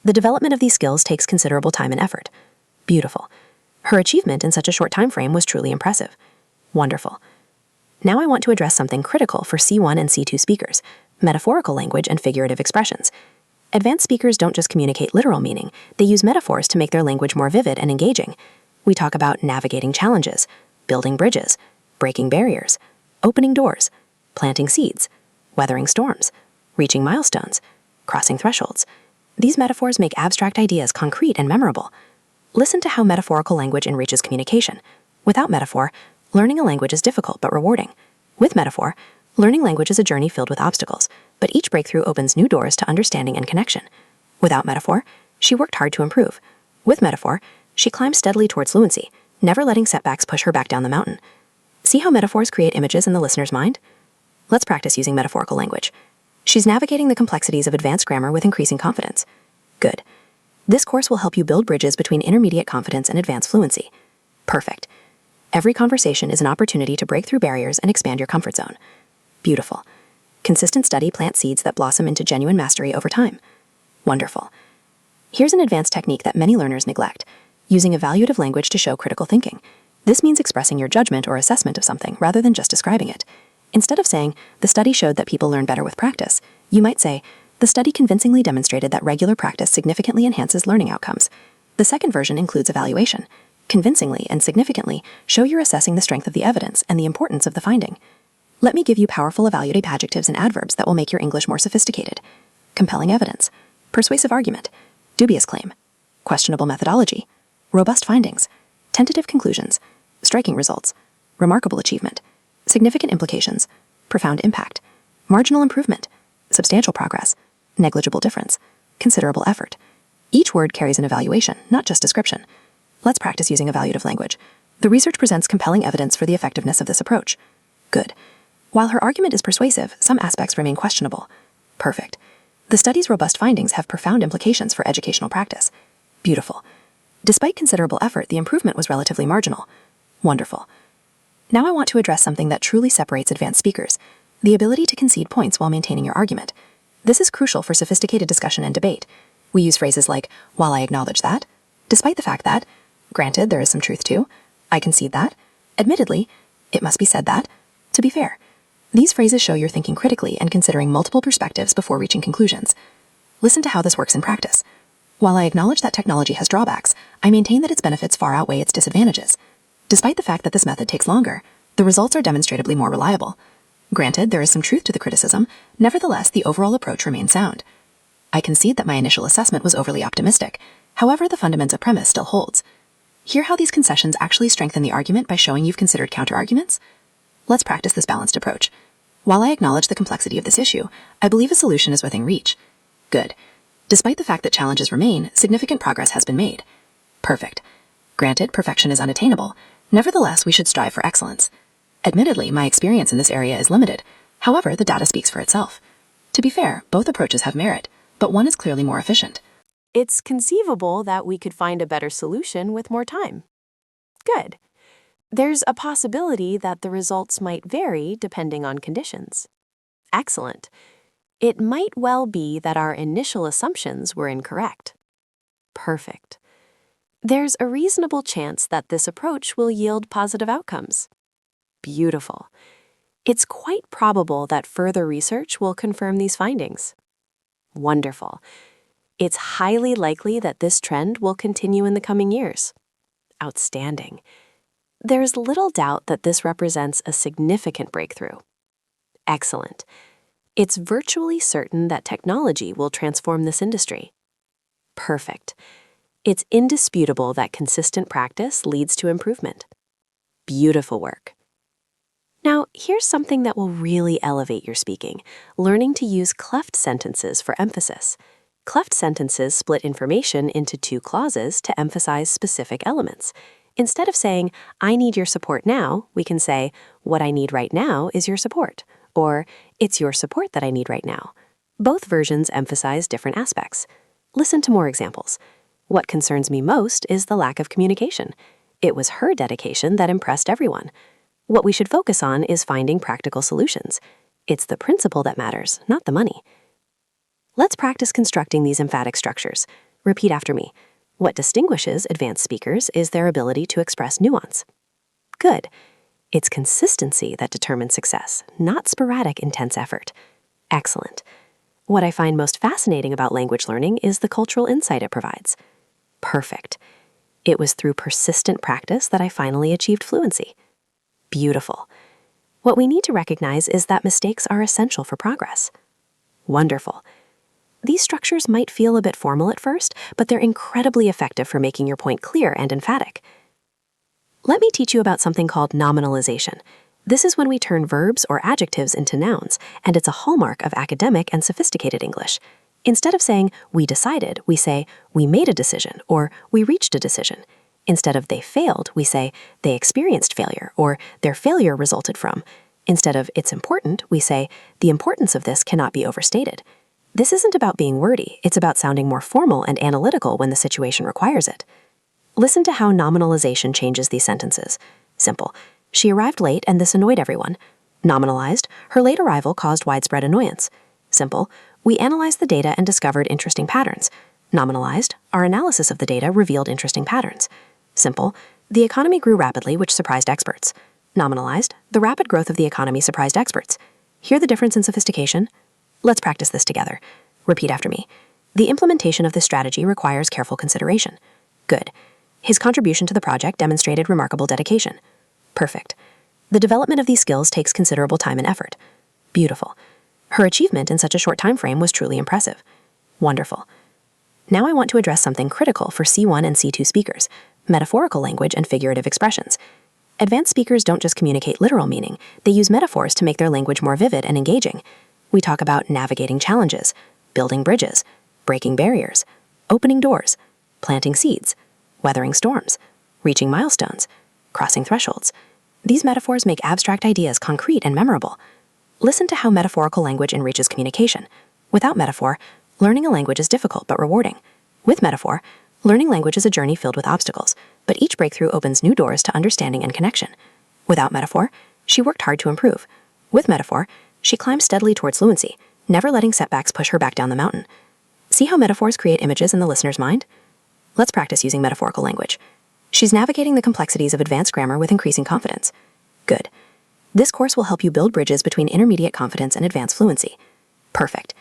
The development of these skills takes considerable time and effort. Beautiful. Her achievement in such a short time frame was truly impressive. Wonderful. Now I want to address something critical for C1 and C2 speakers, metaphorical language and figurative expressions. Advanced speakers don't just communicate literal meaning, they use metaphors to make their language more vivid and engaging. We talk about navigating challenges, building bridges, breaking barriers, opening doors, planting seeds, weathering storms, reaching milestones, crossing thresholds. These metaphors make abstract ideas concrete and memorable. Listen to how metaphorical language enriches communication. Without metaphor, learning a language is difficult but rewarding. With metaphor, learning language is a journey filled with obstacles, but each breakthrough opens new doors to understanding and connection. Without metaphor, she worked hard to improve. With metaphor, she climbed steadily towards fluency, never letting setbacks push her back down the mountain. See how metaphors create images in the listener's mind? Let's practice using metaphorical language. She's navigating the complexities of advanced grammar with increasing confidence. Good. This course will help you build bridges between intermediate confidence and advanced fluency. Perfect. Every conversation is an opportunity to break through barriers and expand your comfort zone. Beautiful. Consistent study plants seeds that blossom into genuine mastery over time. Wonderful. Here's an advanced technique that many learners neglect, using evaluative language to show critical thinking. This means expressing your judgment or assessment of something rather than just describing it. Instead of saying, the study showed that people learn better with practice, you might say, the study convincingly demonstrated that regular practice significantly enhances learning outcomes. The second version includes evaluation. Convincingly and significantly show you're assessing the strength of the evidence and the importance of the finding. Let me give you powerful evaluative adjectives and adverbs that will make your English more sophisticated. Compelling evidence, persuasive argument, dubious claim, questionable methodology, robust findings, tentative conclusions, striking results, remarkable achievement, significant implications, profound impact, marginal improvement, substantial progress, negligible difference, considerable effort. Each word carries an evaluation, not just description. Let's practice using evaluative language. The research presents compelling evidence for the effectiveness of this approach. Good. While her argument is persuasive, some aspects remain questionable. Perfect. The study's robust findings have profound implications for educational practice. Beautiful. Despite considerable effort, the improvement was relatively marginal. Wonderful. Now I want to address something that truly separates advanced speakers, the ability to concede points while maintaining your argument. This is crucial for sophisticated discussion and debate. We use phrases like, while I acknowledge that, despite the fact that, granted there is some truth to, I concede that, admittedly, it must be said that, to be fair. These phrases show you're thinking critically and considering multiple perspectives before reaching conclusions. Listen to how this works in practice. While I acknowledge that technology has drawbacks, I maintain that its benefits far outweigh its disadvantages. Despite the fact that this method takes longer, the results are demonstrably more reliable. Granted, there is some truth to the criticism, nevertheless, the overall approach remains sound. I concede that my initial assessment was overly optimistic. However, the fundamental premise still holds. Hear how these concessions actually strengthen the argument by showing you've considered counterarguments? Let's practice this balanced approach. While I acknowledge the complexity of this issue, I believe a solution is within reach. Good. Despite the fact that challenges remain, significant progress has been made. Perfect. Granted, perfection is unattainable. Nevertheless, we should strive for excellence. Admittedly, my experience in this area is limited. However, the data speaks for itself. To be fair, both approaches have merit, but one is clearly more efficient. It's conceivable that we could find a better solution with more time. Good. There's a possibility that the results might vary depending on conditions. Excellent. It might well be that our initial assumptions were incorrect. Perfect. There's a reasonable chance that this approach will yield positive outcomes. Beautiful. It's quite probable that further research will confirm these findings. Wonderful. It's highly likely that this trend will continue in the coming years. Outstanding. There's little doubt that this represents a significant breakthrough. Excellent. It's virtually certain that technology will transform this industry. Perfect. It's indisputable that consistent practice leads to improvement. Beautiful work. Now, here's something that will really elevate your speaking, learning to use cleft sentences for emphasis. Cleft sentences split information into two clauses to emphasize specific elements. Instead of saying, I need your support now, we can say, what I need right now is your support, or it's your support that I need right now. Both versions emphasize different aspects. Listen to more examples. What concerns me most is the lack of communication. It was her dedication that impressed everyone. What we should focus on is finding practical solutions. It's the principle that matters, not the money. Let's practice constructing these emphatic structures. Repeat after me. What distinguishes advanced speakers is their ability to express nuance. Good. It's consistency that determines success, not sporadic, intense effort. Excellent. What I find most fascinating about language learning is the cultural insight it provides. Perfect. It was through persistent practice that I finally achieved fluency. Beautiful. What we need to recognize is that mistakes are essential for progress. Wonderful. These structures might feel a bit formal at first, but they're incredibly effective for making your point clear and emphatic. Let me teach you about something called nominalization. This is when we turn verbs or adjectives into nouns, and it's a hallmark of academic and sophisticated English. Instead of saying, we decided, we say, we made a decision, or we reached a decision. Instead of they failed, we say, they experienced failure, or their failure resulted from. Instead of it's important, we say, the importance of this cannot be overstated. This isn't about being wordy, it's about sounding more formal and analytical when the situation requires it. Listen to how nominalization changes these sentences. Simple. She arrived late and this annoyed everyone. Nominalized, her late arrival caused widespread annoyance. Simple. We analyzed the data and discovered interesting patterns. Nominalized, our analysis of the data revealed interesting patterns. Simple. The economy grew rapidly, which surprised experts. Nominalized, the rapid growth of the economy surprised experts. Hear the difference in sophistication? Let's practice this together. Repeat after me. The implementation of this strategy requires careful consideration. Good. His contribution to the project demonstrated remarkable dedication. Perfect. The development of these skills takes considerable time and effort. Beautiful. Her achievement in such a short time frame was truly impressive. Wonderful. Now I want to address something critical for C1 and C2 speakers, metaphorical language and figurative expressions. Advanced speakers don't just communicate literal meaning, they use metaphors to make their language more vivid and engaging. We talk about navigating challenges, building bridges, breaking barriers, opening doors, planting seeds, weathering storms, reaching milestones, crossing thresholds. These metaphors make abstract ideas concrete and memorable. Listen to how metaphorical language enriches communication. Without metaphor, learning a language is difficult but rewarding. With metaphor, learning language is a journey filled with obstacles, but each breakthrough opens new doors to understanding and connection. Without metaphor, she worked hard to improve. With metaphor, she climbed steadily towards fluency, never letting setbacks push her back down the mountain. See how metaphors create images in the listener's mind? Let's practice using metaphorical language. She's navigating the complexities of advanced grammar with increasing confidence. Good. This course will help you build bridges between intermediate confidence and advanced fluency. Perfect.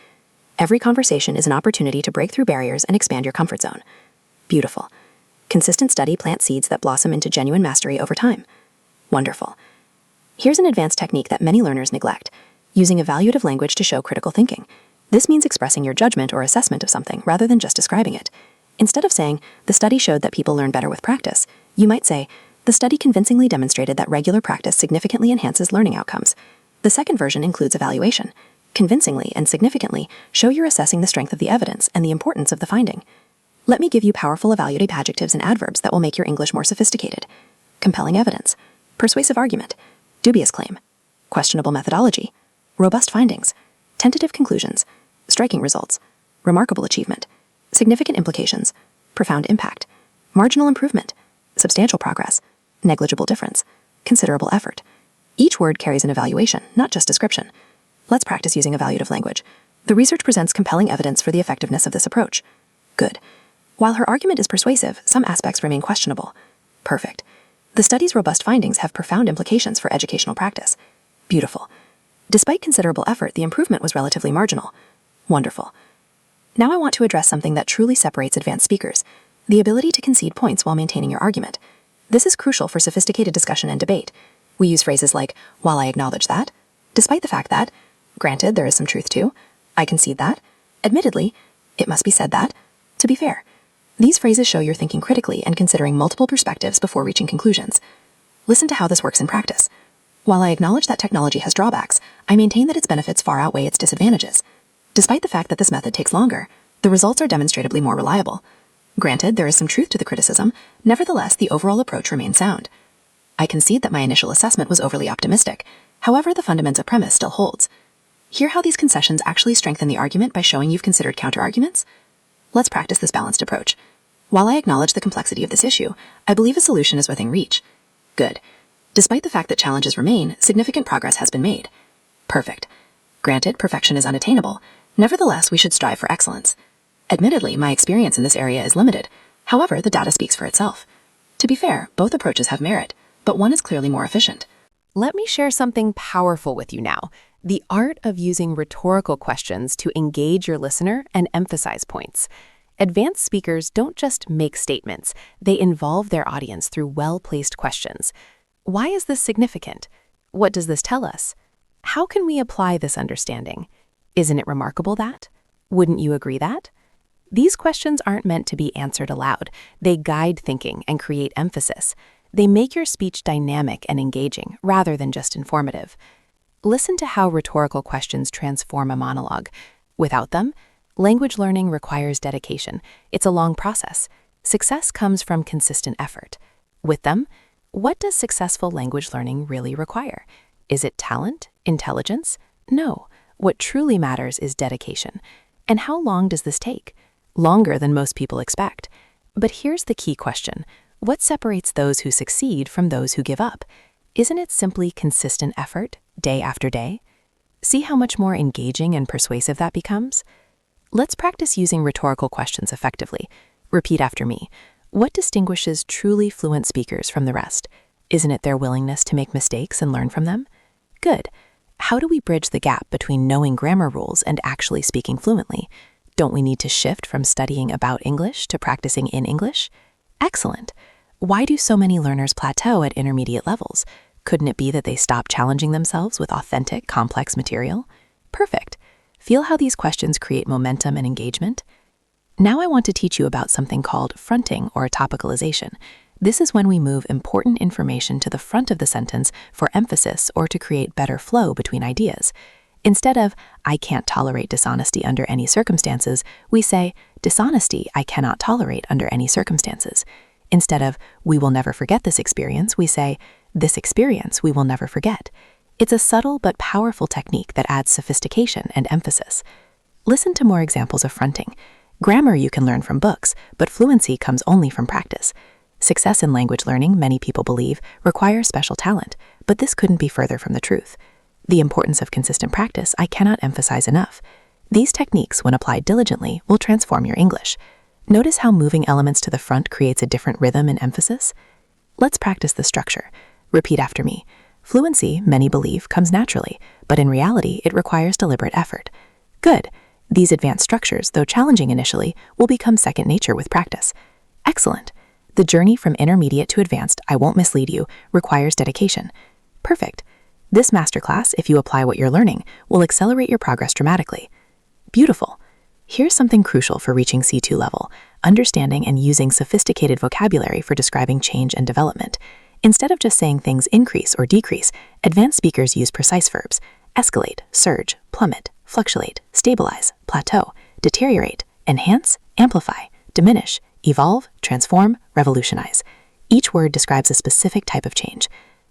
Every conversation is an opportunity to break through barriers and expand your comfort zone. Beautiful. Consistent study plants seeds that blossom into genuine mastery over time. Wonderful. Here's an advanced technique that many learners neglect, using evaluative language to show critical thinking. This means expressing your judgment or assessment of something rather than just describing it. Instead of saying, the study showed that people learn better with practice, you might say, the study convincingly demonstrated that regular practice significantly enhances learning outcomes. The second version includes evaluation. Convincingly and significantly show you're assessing the strength of the evidence and the importance of the finding. Let me give you powerful evaluative adjectives and adverbs that will make your English more sophisticated. Compelling evidence, persuasive argument, dubious claim, questionable methodology, robust findings, tentative conclusions, striking results, remarkable achievement, significant implications, profound impact, marginal improvement, substantial progress, negligible difference, considerable effort. Each word carries an evaluation, not just description. Let's practice using evaluative language. The research presents compelling evidence for the effectiveness of this approach. Good. While her argument is persuasive, some aspects remain questionable. Perfect. The study's robust findings have profound implications for educational practice. Beautiful. Despite considerable effort, the improvement was relatively marginal. Wonderful. Now I want to address something that truly separates advanced speakers, the ability to concede points while maintaining your argument. This is crucial for sophisticated discussion and debate. We use phrases like, while I acknowledge that, despite the fact that, granted there is some truth to, I concede that, admittedly, it must be said that, to be fair. These phrases show you're thinking critically and considering multiple perspectives before reaching conclusions. Listen to how this works in practice. While I acknowledge that technology has drawbacks, I maintain that its benefits far outweigh its disadvantages. Despite the fact that this method takes longer, the results are demonstrably more reliable. Granted, there is some truth to the criticism, nevertheless, the overall approach remains sound. I concede that my initial assessment was overly optimistic. However, the fundamental premise still holds. Hear how these concessions actually strengthen the argument by showing you've considered counterarguments? Let's practice this balanced approach. While I acknowledge the complexity of this issue, I believe a solution is within reach. Good. Despite the fact that challenges remain, significant progress has been made. Perfect. Granted, perfection is unattainable. Nevertheless, we should strive for excellence. Admittedly, my experience in this area is limited. However, the data speaks for itself. To be fair, both approaches have merit, but one is clearly more efficient. Let me share something powerful with you now, the art of using rhetorical questions to engage your listener and emphasize points. Advanced speakers don't just make statements, they involve their audience through well-placed questions. Why is this significant? What does this tell us? How can we apply this understanding? Isn't it remarkable that? Wouldn't you agree that? These questions aren't meant to be answered aloud. They guide thinking and create emphasis. They make your speech dynamic and engaging rather than just informative. Listen to how rhetorical questions transform a monologue. Without them, language learning requires dedication. It's a long process. Success comes from consistent effort. With them, what does successful language learning really require? Is it talent? Intelligence? No. What truly matters is dedication. And how long does this take? Longer than most people expect. But here's the key question. What separates those who succeed from those who give up? Isn't it simply consistent effort, day after day? See how much more engaging and persuasive that becomes? Let's practice using rhetorical questions effectively. Repeat after me. What distinguishes truly fluent speakers from the rest? Isn't it their willingness to make mistakes and learn from them? Good. How do we bridge the gap between knowing grammar rules and actually speaking fluently? Don't we need to shift from studying about English to practicing in English? Excellent. Why do so many learners plateau at intermediate levels? Couldn't it be that they stop challenging themselves with authentic, complex material? Perfect. Feel how these questions create momentum and engagement? Now I want to teach you about something called fronting or topicalization. This is when we move important information to the front of the sentence for emphasis or to create better flow between ideas. Instead of, I can't tolerate dishonesty under any circumstances, we say, dishonesty I cannot tolerate under any circumstances. Instead of, we will never forget this experience, we say, this experience we will never forget. It's a subtle but powerful technique that adds sophistication and emphasis. Listen to more examples of fronting. Grammar you can learn from books, but fluency comes only from practice. Success in language learning, many people believe, requires special talent, but this couldn't be further from the truth. The importance of consistent practice I cannot emphasize enough. These techniques, when applied diligently, will transform your English. Notice how moving elements to the front creates a different rhythm and emphasis? Let's practice the structure. Repeat after me. Fluency, many believe, comes naturally, but in reality, it requires deliberate effort. Good. These advanced structures, though challenging initially, will become second nature with practice. Excellent. The journey from intermediate to advanced, I won't mislead you, requires dedication. Perfect. This masterclass, if you apply what you're learning, will accelerate your progress dramatically. Beautiful. Here's something crucial for reaching C2 level: understanding and using sophisticated vocabulary for describing change and development. Instead of just saying things increase or decrease, advanced speakers use precise verbs: escalate, surge, plummet, fluctuate, stabilize, plateau, deteriorate, enhance, amplify, diminish, evolve, transform, revolutionize. Each word describes a specific type of change.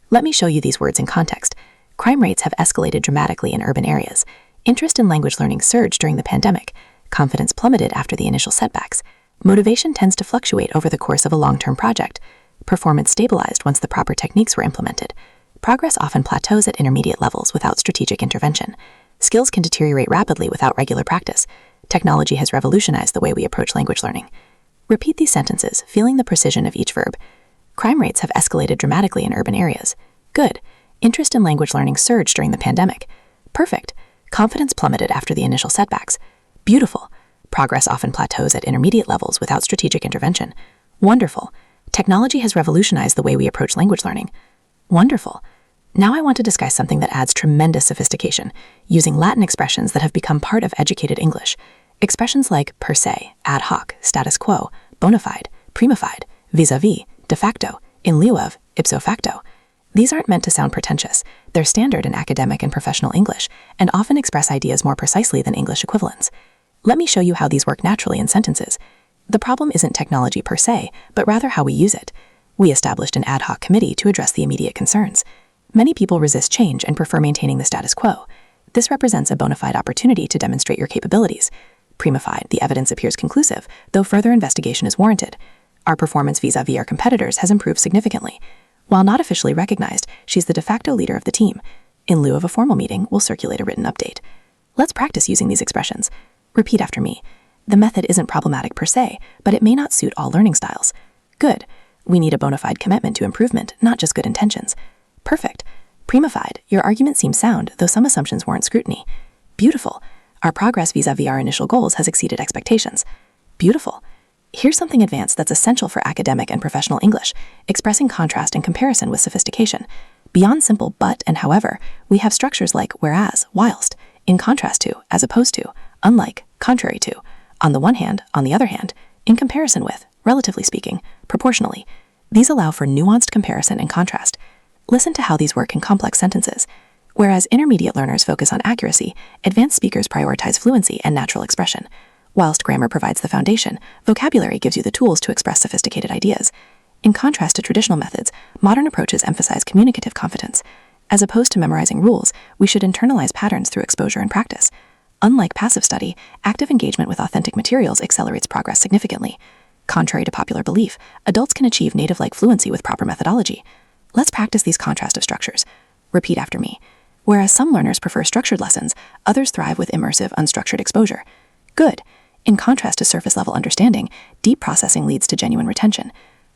Let me show you these words in context. Crime rates have escalated dramatically in urban areas. Interest in language learning surged during the pandemic. Confidence plummeted after the initial setbacks. Motivation tends to fluctuate over the course of a long-term project. Performance stabilized once the proper techniques were implemented. Progress often plateaus at intermediate levels without strategic intervention. Skills can deteriorate rapidly without regular practice. Technology has revolutionized the way we approach language learning. Repeat these sentences, feeling the precision of each verb. Crime rates have escalated dramatically in urban areas. Good. Interest in language learning surged during the pandemic. Perfect. Confidence plummeted after the initial setbacks. Beautiful. Progress often plateaus at intermediate levels without strategic intervention. Wonderful. Technology has revolutionized the way we approach language learning. Wonderful. Now I want to discuss something that adds tremendous sophistication, using Latin expressions that have become part of educated English. Expressions like per se, ad hoc, status quo, bona fide, prima fide, vis-a-vis, de facto, in lieu of, ipso facto. These aren't meant to sound pretentious. They're standard in academic and professional English, and often express ideas more precisely than English equivalents. Let me show you how these work naturally in sentences. The problem isn't technology per se, but rather how we use it. We established an ad hoc committee to address the immediate concerns. Many people resist change and prefer maintaining the status quo. This represents a bona fide opportunity to demonstrate your capabilities. Prima fide, the evidence appears conclusive, though further investigation is warranted. Our performance vis-a-vis our competitors has improved significantly. While not officially recognized, she's the de facto leader of the team. In lieu of a formal meeting, we'll circulate a written update. Let's practice using these expressions. Repeat after me. The method isn't problematic per se, but it may not suit all learning styles. Good. We need a bona fide commitment to improvement, not just good intentions. Perfect. Prima fide, your argument seems sound, though some assumptions warrant scrutiny. Beautiful. Our progress vis-a-vis our initial goals has exceeded expectations. Beautiful. Here's something advanced that's essential for academic and professional English, expressing contrast and comparison with sophistication. Beyond simple but and however, we have structures like whereas, whilst, in contrast to, as opposed to, unlike, contrary to, on the one hand, on the other hand, in comparison with, relatively speaking, proportionally. These allow for nuanced comparison and contrast. Listen to how these work in complex sentences. Whereas intermediate learners focus on accuracy, advanced speakers prioritize fluency and natural expression. Whilst grammar provides the foundation, vocabulary gives you the tools to express sophisticated ideas. In contrast to traditional methods, modern approaches emphasize communicative competence. As opposed to memorizing rules, we should internalize patterns through exposure and practice. Unlike passive study, active engagement with authentic materials accelerates progress significantly. Contrary to popular belief, adults can achieve native-like fluency with proper methodology. Let's practice these contrastive structures. Repeat after me. Whereas some learners prefer structured lessons, others thrive with immersive, unstructured exposure. Good. In contrast to surface-level understanding, deep processing leads to genuine retention.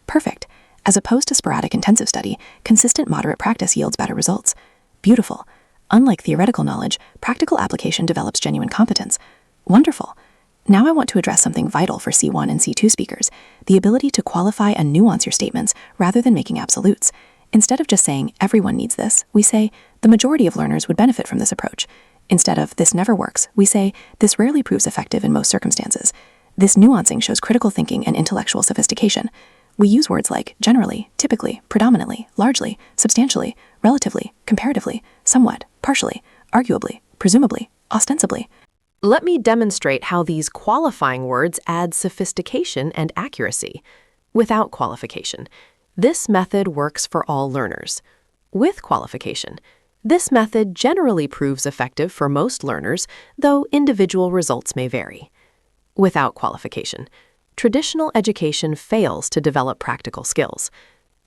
Perfect. As opposed to sporadic intensive study, consistent moderate practice yields better results. Beautiful. Unlike theoretical knowledge, practical application develops genuine competence. Wonderful. Now I want to address something vital for C1 and C2 speakers, the ability to qualify and nuance your statements rather than making absolutes. Instead of just saying, everyone needs this, we say, the majority of learners would benefit from this approach. Instead of, this never works, we say, this rarely proves effective in most circumstances. This nuancing shows critical thinking and intellectual sophistication. We use words like generally, typically, predominantly, largely, substantially, relatively, comparatively, somewhat, partially, arguably, presumably, ostensibly. Let me demonstrate how these qualifying words add sophistication and accuracy. Without qualification, this method works for all learners. With qualification, this method generally proves effective for most learners, though individual results may vary. Without qualification, traditional education fails to develop practical skills.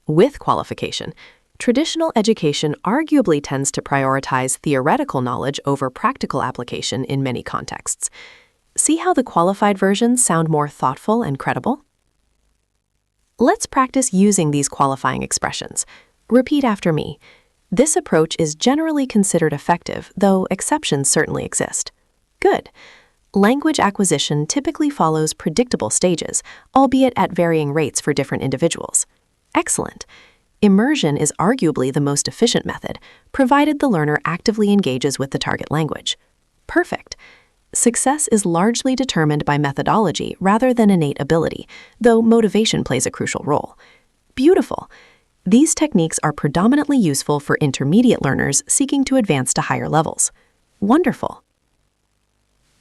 With qualification, traditional education arguably tends to prioritize theoretical knowledge over practical application in many contexts. See how the qualified versions sound more thoughtful and credible? Let's practice using these qualifying expressions. Repeat after me. This approach is generally considered effective, though exceptions certainly exist. Good. Language acquisition typically follows predictable stages, albeit at varying rates for different individuals. Excellent. Immersion is arguably the most efficient method, provided the learner actively engages with the target language. Perfect. Success is largely determined by methodology rather than innate ability, though motivation plays a crucial role. Beautiful. These techniques are predominantly useful for intermediate learners seeking to advance to higher levels. Wonderful.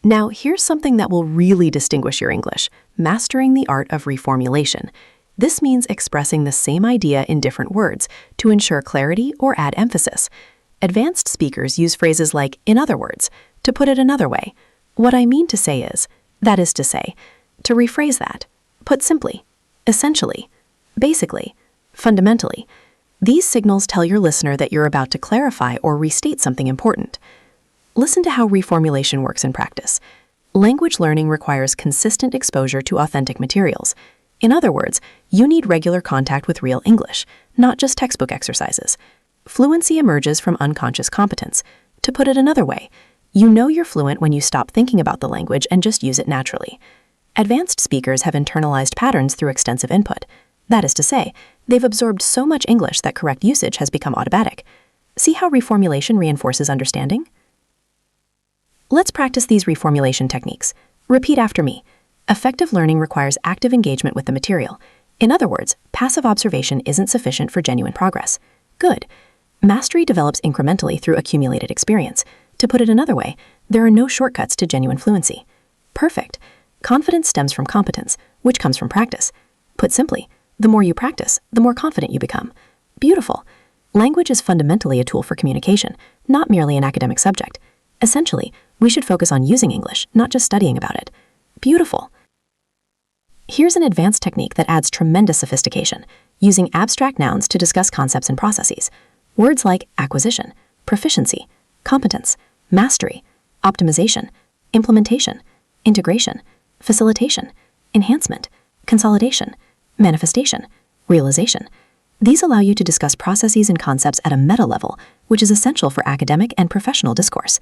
Now, here's something that will really distinguish your English: mastering the art of reformulation. This means expressing the same idea in different words to ensure clarity or add emphasis. Advanced speakers use phrases like "in other words," to put it another way. What I mean to say is, that is to say, to rephrase that, put simply, essentially, basically, fundamentally. These signals tell your listener that you're about to clarify or restate something important. Listen to how reformulation works in practice. Language learning requires consistent exposure to authentic materials. In other words, you need regular contact with real English, not just textbook exercises. Fluency emerges from unconscious competence. To put it another way, you know you're fluent when you stop thinking about the language and just use it naturally. Advanced speakers have internalized patterns through extensive input. That is to say, they've absorbed so much English that correct usage has become automatic. See how reformulation reinforces understanding? Let's practice these reformulation techniques. Repeat after me. Effective learning requires active engagement with the material. In other words, passive observation isn't sufficient for genuine progress. Good. Mastery develops incrementally through accumulated experience. To put it another way, there are no shortcuts to genuine fluency. Perfect. Confidence stems from competence, which comes from practice. Put simply, the more you practice, the more confident you become. Beautiful. Language is fundamentally a tool for communication, not merely an academic subject. Essentially, we should focus on using English, not just studying about it. Beautiful. Here's an advanced technique that adds tremendous sophistication, using abstract nouns to discuss concepts and processes. Words like acquisition, proficiency, competence, mastery, optimization, implementation, integration, facilitation, enhancement, consolidation, manifestation, realization. These allow you to discuss processes and concepts at a meta level, which is essential for academic and professional discourse.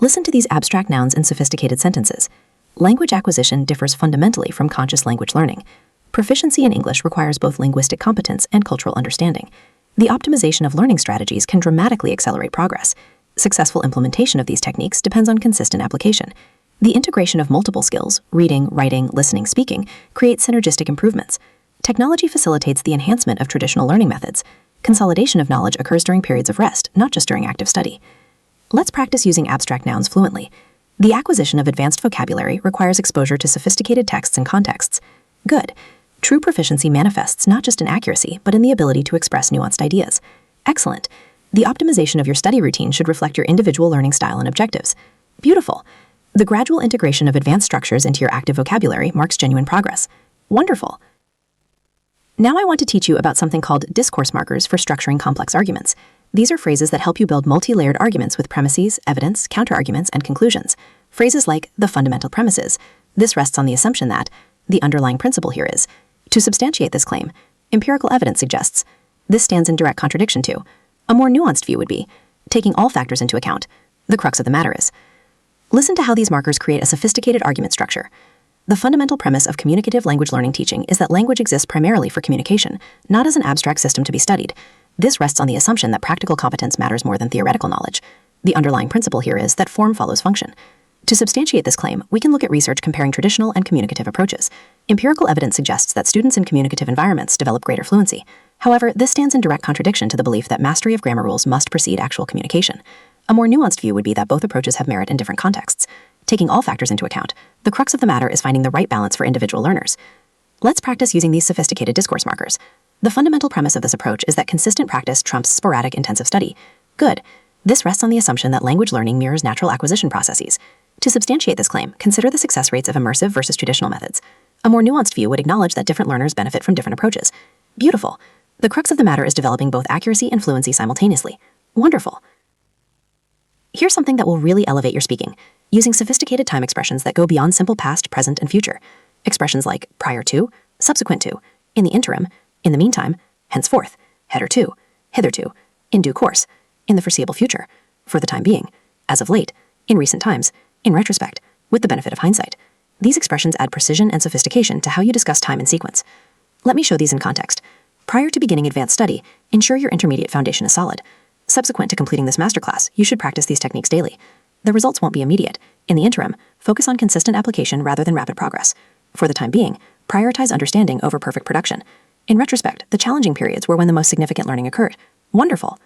Listen to these abstract nouns in sophisticated sentences. Language acquisition differs fundamentally from conscious language learning. Proficiency in English requires both linguistic competence and cultural understanding. The optimization of learning strategies can dramatically accelerate progress. Successful implementation of these techniques depends on consistent application. The integration of multiple skills, reading, writing, listening, speaking, creates synergistic improvements. Technology facilitates the enhancement of traditional learning methods. Consolidation of knowledge occurs during periods of rest, not just during active study. Let's practice using abstract nouns fluently. The acquisition of advanced vocabulary requires exposure to sophisticated texts and contexts. Good. True proficiency manifests not just in accuracy, but in the ability to express nuanced ideas. Excellent. The optimization of your study routine should reflect your individual learning style and objectives. Beautiful. The gradual integration of advanced structures into your active vocabulary marks genuine progress. Wonderful. Now I want to teach you about something called discourse markers for structuring complex arguments. These are phrases that help you build multi-layered arguments with premises, evidence, counterarguments, and conclusions. Phrases like the fundamental premises. This rests on the assumption that the underlying principle here is. To substantiate this claim, empirical evidence suggests. This stands in direct contradiction to. A more nuanced view would be, taking all factors into account, the crux of the matter is. Listen to how these markers create a sophisticated argument structure. The fundamental premise of communicative language learning teaching is that language exists primarily for communication, not as an abstract system to be studied. This rests on the assumption that practical competence matters more than theoretical knowledge. The underlying principle here is that form follows function. To substantiate this claim, we can look at research comparing traditional and communicative approaches. Empirical evidence suggests that students in communicative environments develop greater fluency. However, this stands in direct contradiction to the belief that mastery of grammar rules must precede actual communication. A more nuanced view would be that both approaches have merit in different contexts. Taking all factors into account, the crux of the matter is finding the right balance for individual learners. Let's practice using these sophisticated discourse markers. The fundamental premise of this approach is that consistent practice trumps sporadic intensive study. Good. This rests on the assumption that language learning mirrors natural acquisition processes. To substantiate this claim, consider the success rates of immersive versus traditional methods. A more nuanced view would acknowledge that different learners benefit from different approaches. Beautiful. The crux of the matter is developing both accuracy and fluency simultaneously. Wonderful. Here's something that will really elevate your speaking, using sophisticated time expressions that go beyond simple past, present, and future. Expressions like prior to, subsequent to, in the interim, in the meantime, henceforth, hitherto, hitherto, in due course, in the foreseeable future, for the time being, as of late, in recent times, in retrospect, with the benefit of hindsight. These expressions add precision and sophistication to how you discuss time and sequence. Let me show these in context. Prior to beginning advanced study, ensure your intermediate foundation is solid. Subsequent to completing this masterclass, you should practice these techniques daily. The results won't be immediate. In the interim, focus on consistent application rather than rapid progress. For the time being, prioritize understanding over perfect production. In retrospect, the challenging periods were when the most significant learning occurred. Wonderful!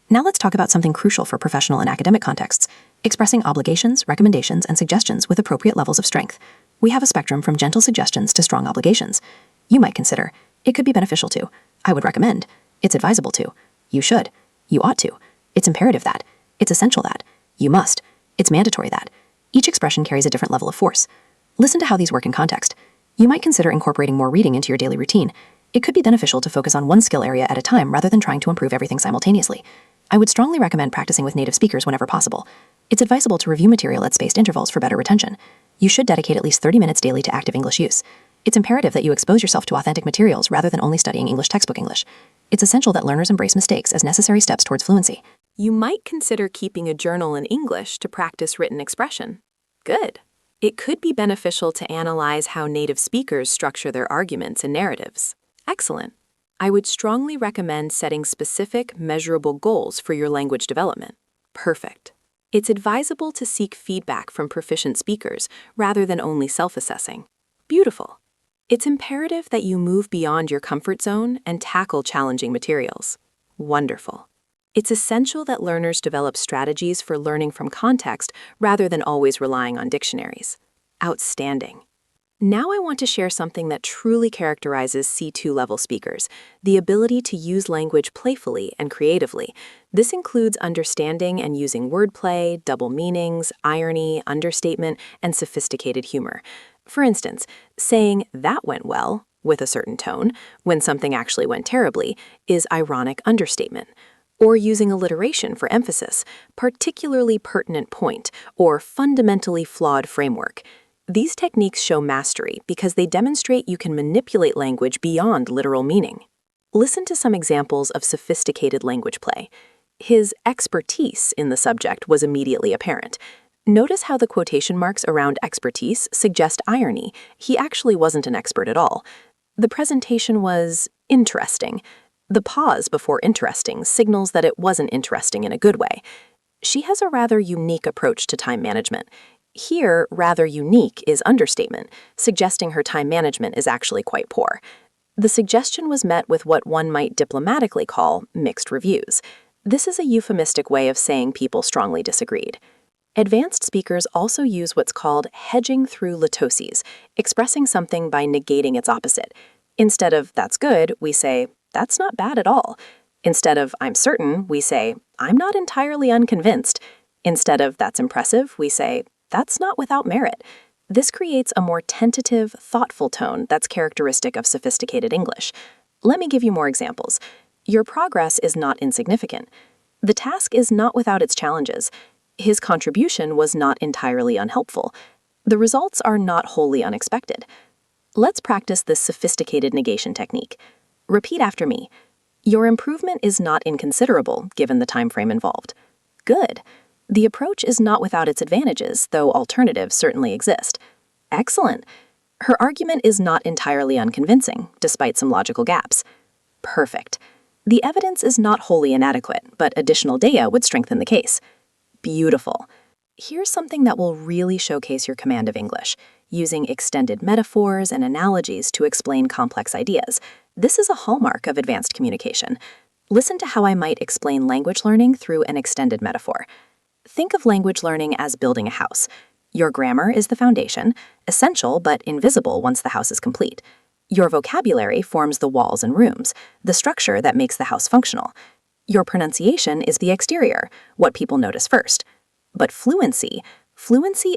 Now let's talk about something crucial for professional and academic contexts: expressing obligations, recommendations, and suggestions with appropriate levels of strength. We have a spectrum from gentle suggestions to strong obligations. You might consider, it could be beneficial to, I would recommend, it's advisable to, you should, you ought to, it's imperative that, it's essential that, you must, it's mandatory that. Each expression carries a different level of force. Listen to how these work in context. You might consider incorporating more reading into your daily routine. It could be beneficial to focus on one skill area at a time rather than trying to improve everything simultaneously. I would strongly recommend practicing with native speakers whenever possible. It's advisable to review material at spaced intervals for better retention. You should dedicate at least 30 minutes daily to active English use. It's imperative that you expose yourself to authentic materials rather than only studying English textbook English. It's essential that learners embrace mistakes as necessary steps towards fluency. You might consider keeping a journal in English to practice written expression. Good. It could be beneficial to analyze how native speakers structure their arguments and narratives. Excellent. I would strongly recommend setting specific, measurable goals for your language development. Perfect. It's advisable to seek feedback from proficient speakers rather than only self-assessing. Beautiful. It's imperative that you move beyond your comfort zone and tackle challenging materials. Wonderful. It's essential that learners develop strategies for learning from context rather than always relying on dictionaries. Outstanding. Now I want to share something that truly characterizes C2 level speakers: the ability to use language playfully and creatively. This includes understanding and using wordplay, double meanings, irony, understatement, and sophisticated humor. For instance, saying "that went well" with a certain tone when something actually went terribly is ironic understatement. Or using alliteration for emphasis, particularly pertinent point, or fundamentally flawed framework. These techniques show mastery because they demonstrate you can manipulate language beyond literal meaning. Listen to some examples of sophisticated language play. His expertise in the subject was immediately apparent. Notice how the quotation marks around expertise suggest irony. He actually wasn't an expert at all. The presentation was interesting. The pause before interesting signals that it wasn't interesting in a good way. She has a rather unique approach to time management. Here, rather unique is understatement, suggesting her time management is actually quite poor. The suggestion was met with what one might diplomatically call mixed reviews. This is a euphemistic way of saying people strongly disagreed. Advanced speakers also use what's called hedging through litoses, expressing something by negating its opposite. Instead of "that's good," we say "that's not bad at all." Instead of "I'm certain," we say "I'm not entirely unconvinced." Instead of "that's impressive," we say "that's not without merit." This creates a more tentative, thoughtful tone that's characteristic of sophisticated English. Let me give you more examples. Your progress is not insignificant. The task is not without its challenges. His contribution was not entirely unhelpful. The results are not wholly unexpected. Let's practice this sophisticated negation technique. Repeat after me. Your improvement is not inconsiderable, given the time frame involved. Good. The approach is not without its advantages, though alternatives certainly exist. Excellent. Her argument is not entirely unconvincing, despite some logical gaps. Perfect. The evidence is not wholly inadequate, but additional data would strengthen the case. Beautiful. Here's something that will really showcase your command of English, using extended metaphors and analogies to explain complex ideas. This is a hallmark of advanced communication. Listen to how I might explain language learning through an extended metaphor. Think of language learning as building a house. Your grammar is the foundation, essential but invisible once the house is complete. Your vocabulary forms the walls and rooms, the structure that makes the house functional. Your pronunciation is the exterior, what people notice first. But fluency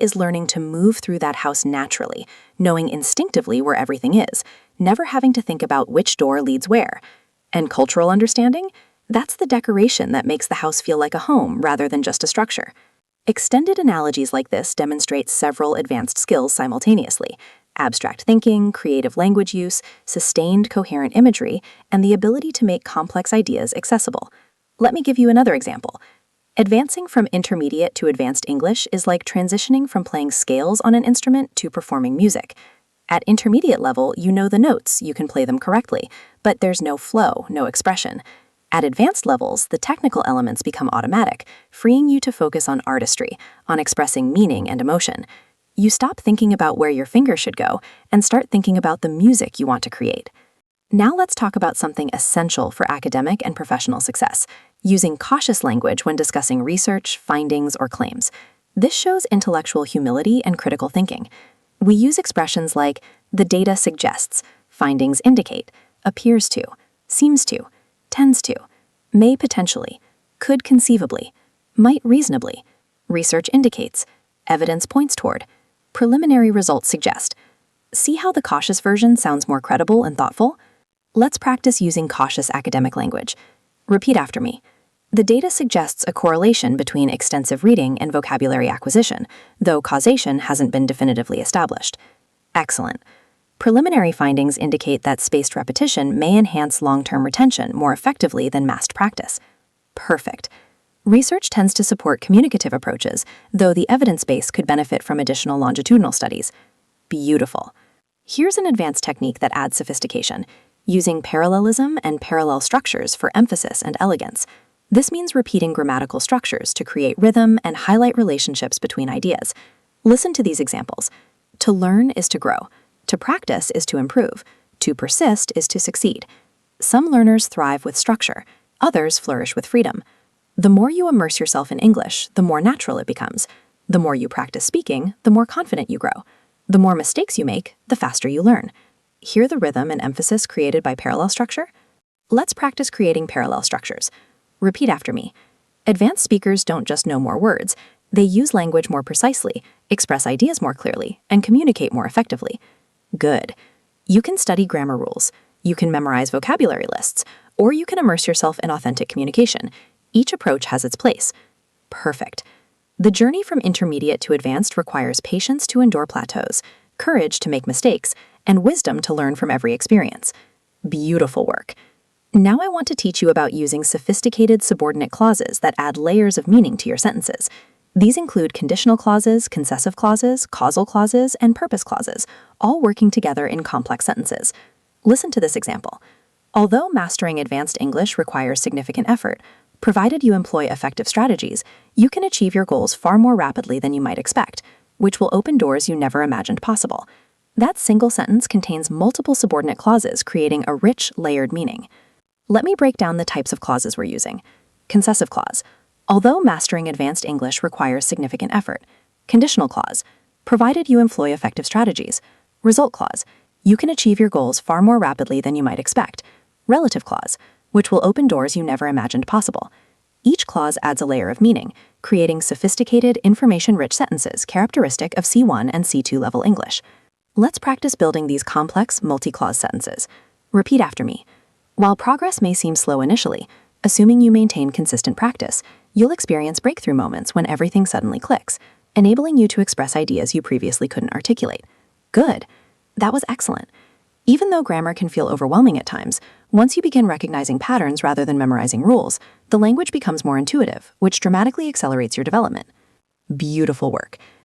is learning to move through that house naturally, knowing instinctively where everything is, never having to think about which door leads where. And cultural understanding? That's the decoration that makes the house feel like a home rather than just a structure. Extended analogies like this demonstrate several advanced skills simultaneously: abstract thinking, creative language use, sustained coherent imagery, and the ability to make complex ideas accessible. Let me give you another example. Advancing from intermediate to advanced English is like transitioning from playing scales on an instrument to performing music. At intermediate level, you know the notes, you can play them correctly, but there's no flow, no expression. At advanced levels, the technical elements become automatic, freeing you to focus on artistry, on expressing meaning and emotion. You stop thinking about where your finger should go and start thinking about the music you want to create. Now let's talk about something essential for academic and professional success, using cautious language when discussing research, findings, or claims. This shows intellectual humility and critical thinking. We use expressions like the data suggests, findings indicate, appears to, seems to, tends to, may potentially, could conceivably, might reasonably, research indicates, evidence points toward, preliminary results suggest. See how the cautious version sounds more credible and thoughtful? Let's practice using cautious academic language. Repeat after me. The data suggests a correlation between extensive reading and vocabulary acquisition, though causation hasn't been definitively established. Excellent. Preliminary findings indicate that spaced repetition may enhance long-term retention more effectively than massed practice. Perfect. Research tends to support communicative approaches, though the evidence base could benefit from additional longitudinal studies. Beautiful. Here's an advanced technique that adds sophistication, using parallelism and parallel structures for emphasis and elegance. This means repeating grammatical structures to create rhythm and highlight relationships between ideas. Listen to these examples. To learn is to grow. To practice is to improve. To persist is to succeed. Some learners thrive with structure. Others flourish with freedom. The more you immerse yourself in English, the more natural it becomes. The more you practice speaking, the more confident you grow. The more mistakes you make, the faster you learn. Hear the rhythm and emphasis created by parallel structure? Let's practice creating parallel structures. Repeat after me. Advanced speakers don't just know more words, they use language more precisely, express ideas more clearly, and communicate more effectively. Good. You can study grammar rules, you can memorize vocabulary lists, or you can immerse yourself in authentic communication. Each approach has its place. Perfect. The journey from intermediate to advanced requires patience to endure plateaus, courage to make mistakes, and wisdom to learn from every experience. Beautiful work. Now I want to teach you about using sophisticated subordinate clauses that add layers of meaning to your sentences. These include conditional clauses, concessive clauses, causal clauses, and purpose clauses, all working together in complex sentences. Listen to this example. Although mastering advanced English requires significant effort, provided you employ effective strategies, you can achieve your goals far more rapidly than you might expect, which will open doors you never imagined possible. That single sentence contains multiple subordinate clauses, creating a rich, layered meaning. Let me break down the types of clauses we're using. Concessive clause. Although mastering advanced English requires significant effort. Conditional clause. Provided you employ effective strategies. Result clause. You can achieve your goals far more rapidly than you might expect. Relative clause, which will open doors you never imagined possible. Each clause adds a layer of meaning, creating sophisticated, information-rich sentences characteristic of C1 and C2 level English. Let's practice building these complex, multi-clause sentences. Repeat after me. While progress may seem slow initially, assuming you maintain consistent practice, you'll experience breakthrough moments when everything suddenly clicks, enabling you to express ideas you previously couldn't articulate. Good. That was excellent. Even though grammar can feel overwhelming at times, once you begin recognizing patterns rather than memorizing rules, the language becomes more intuitive, which dramatically accelerates your development. Beautiful work.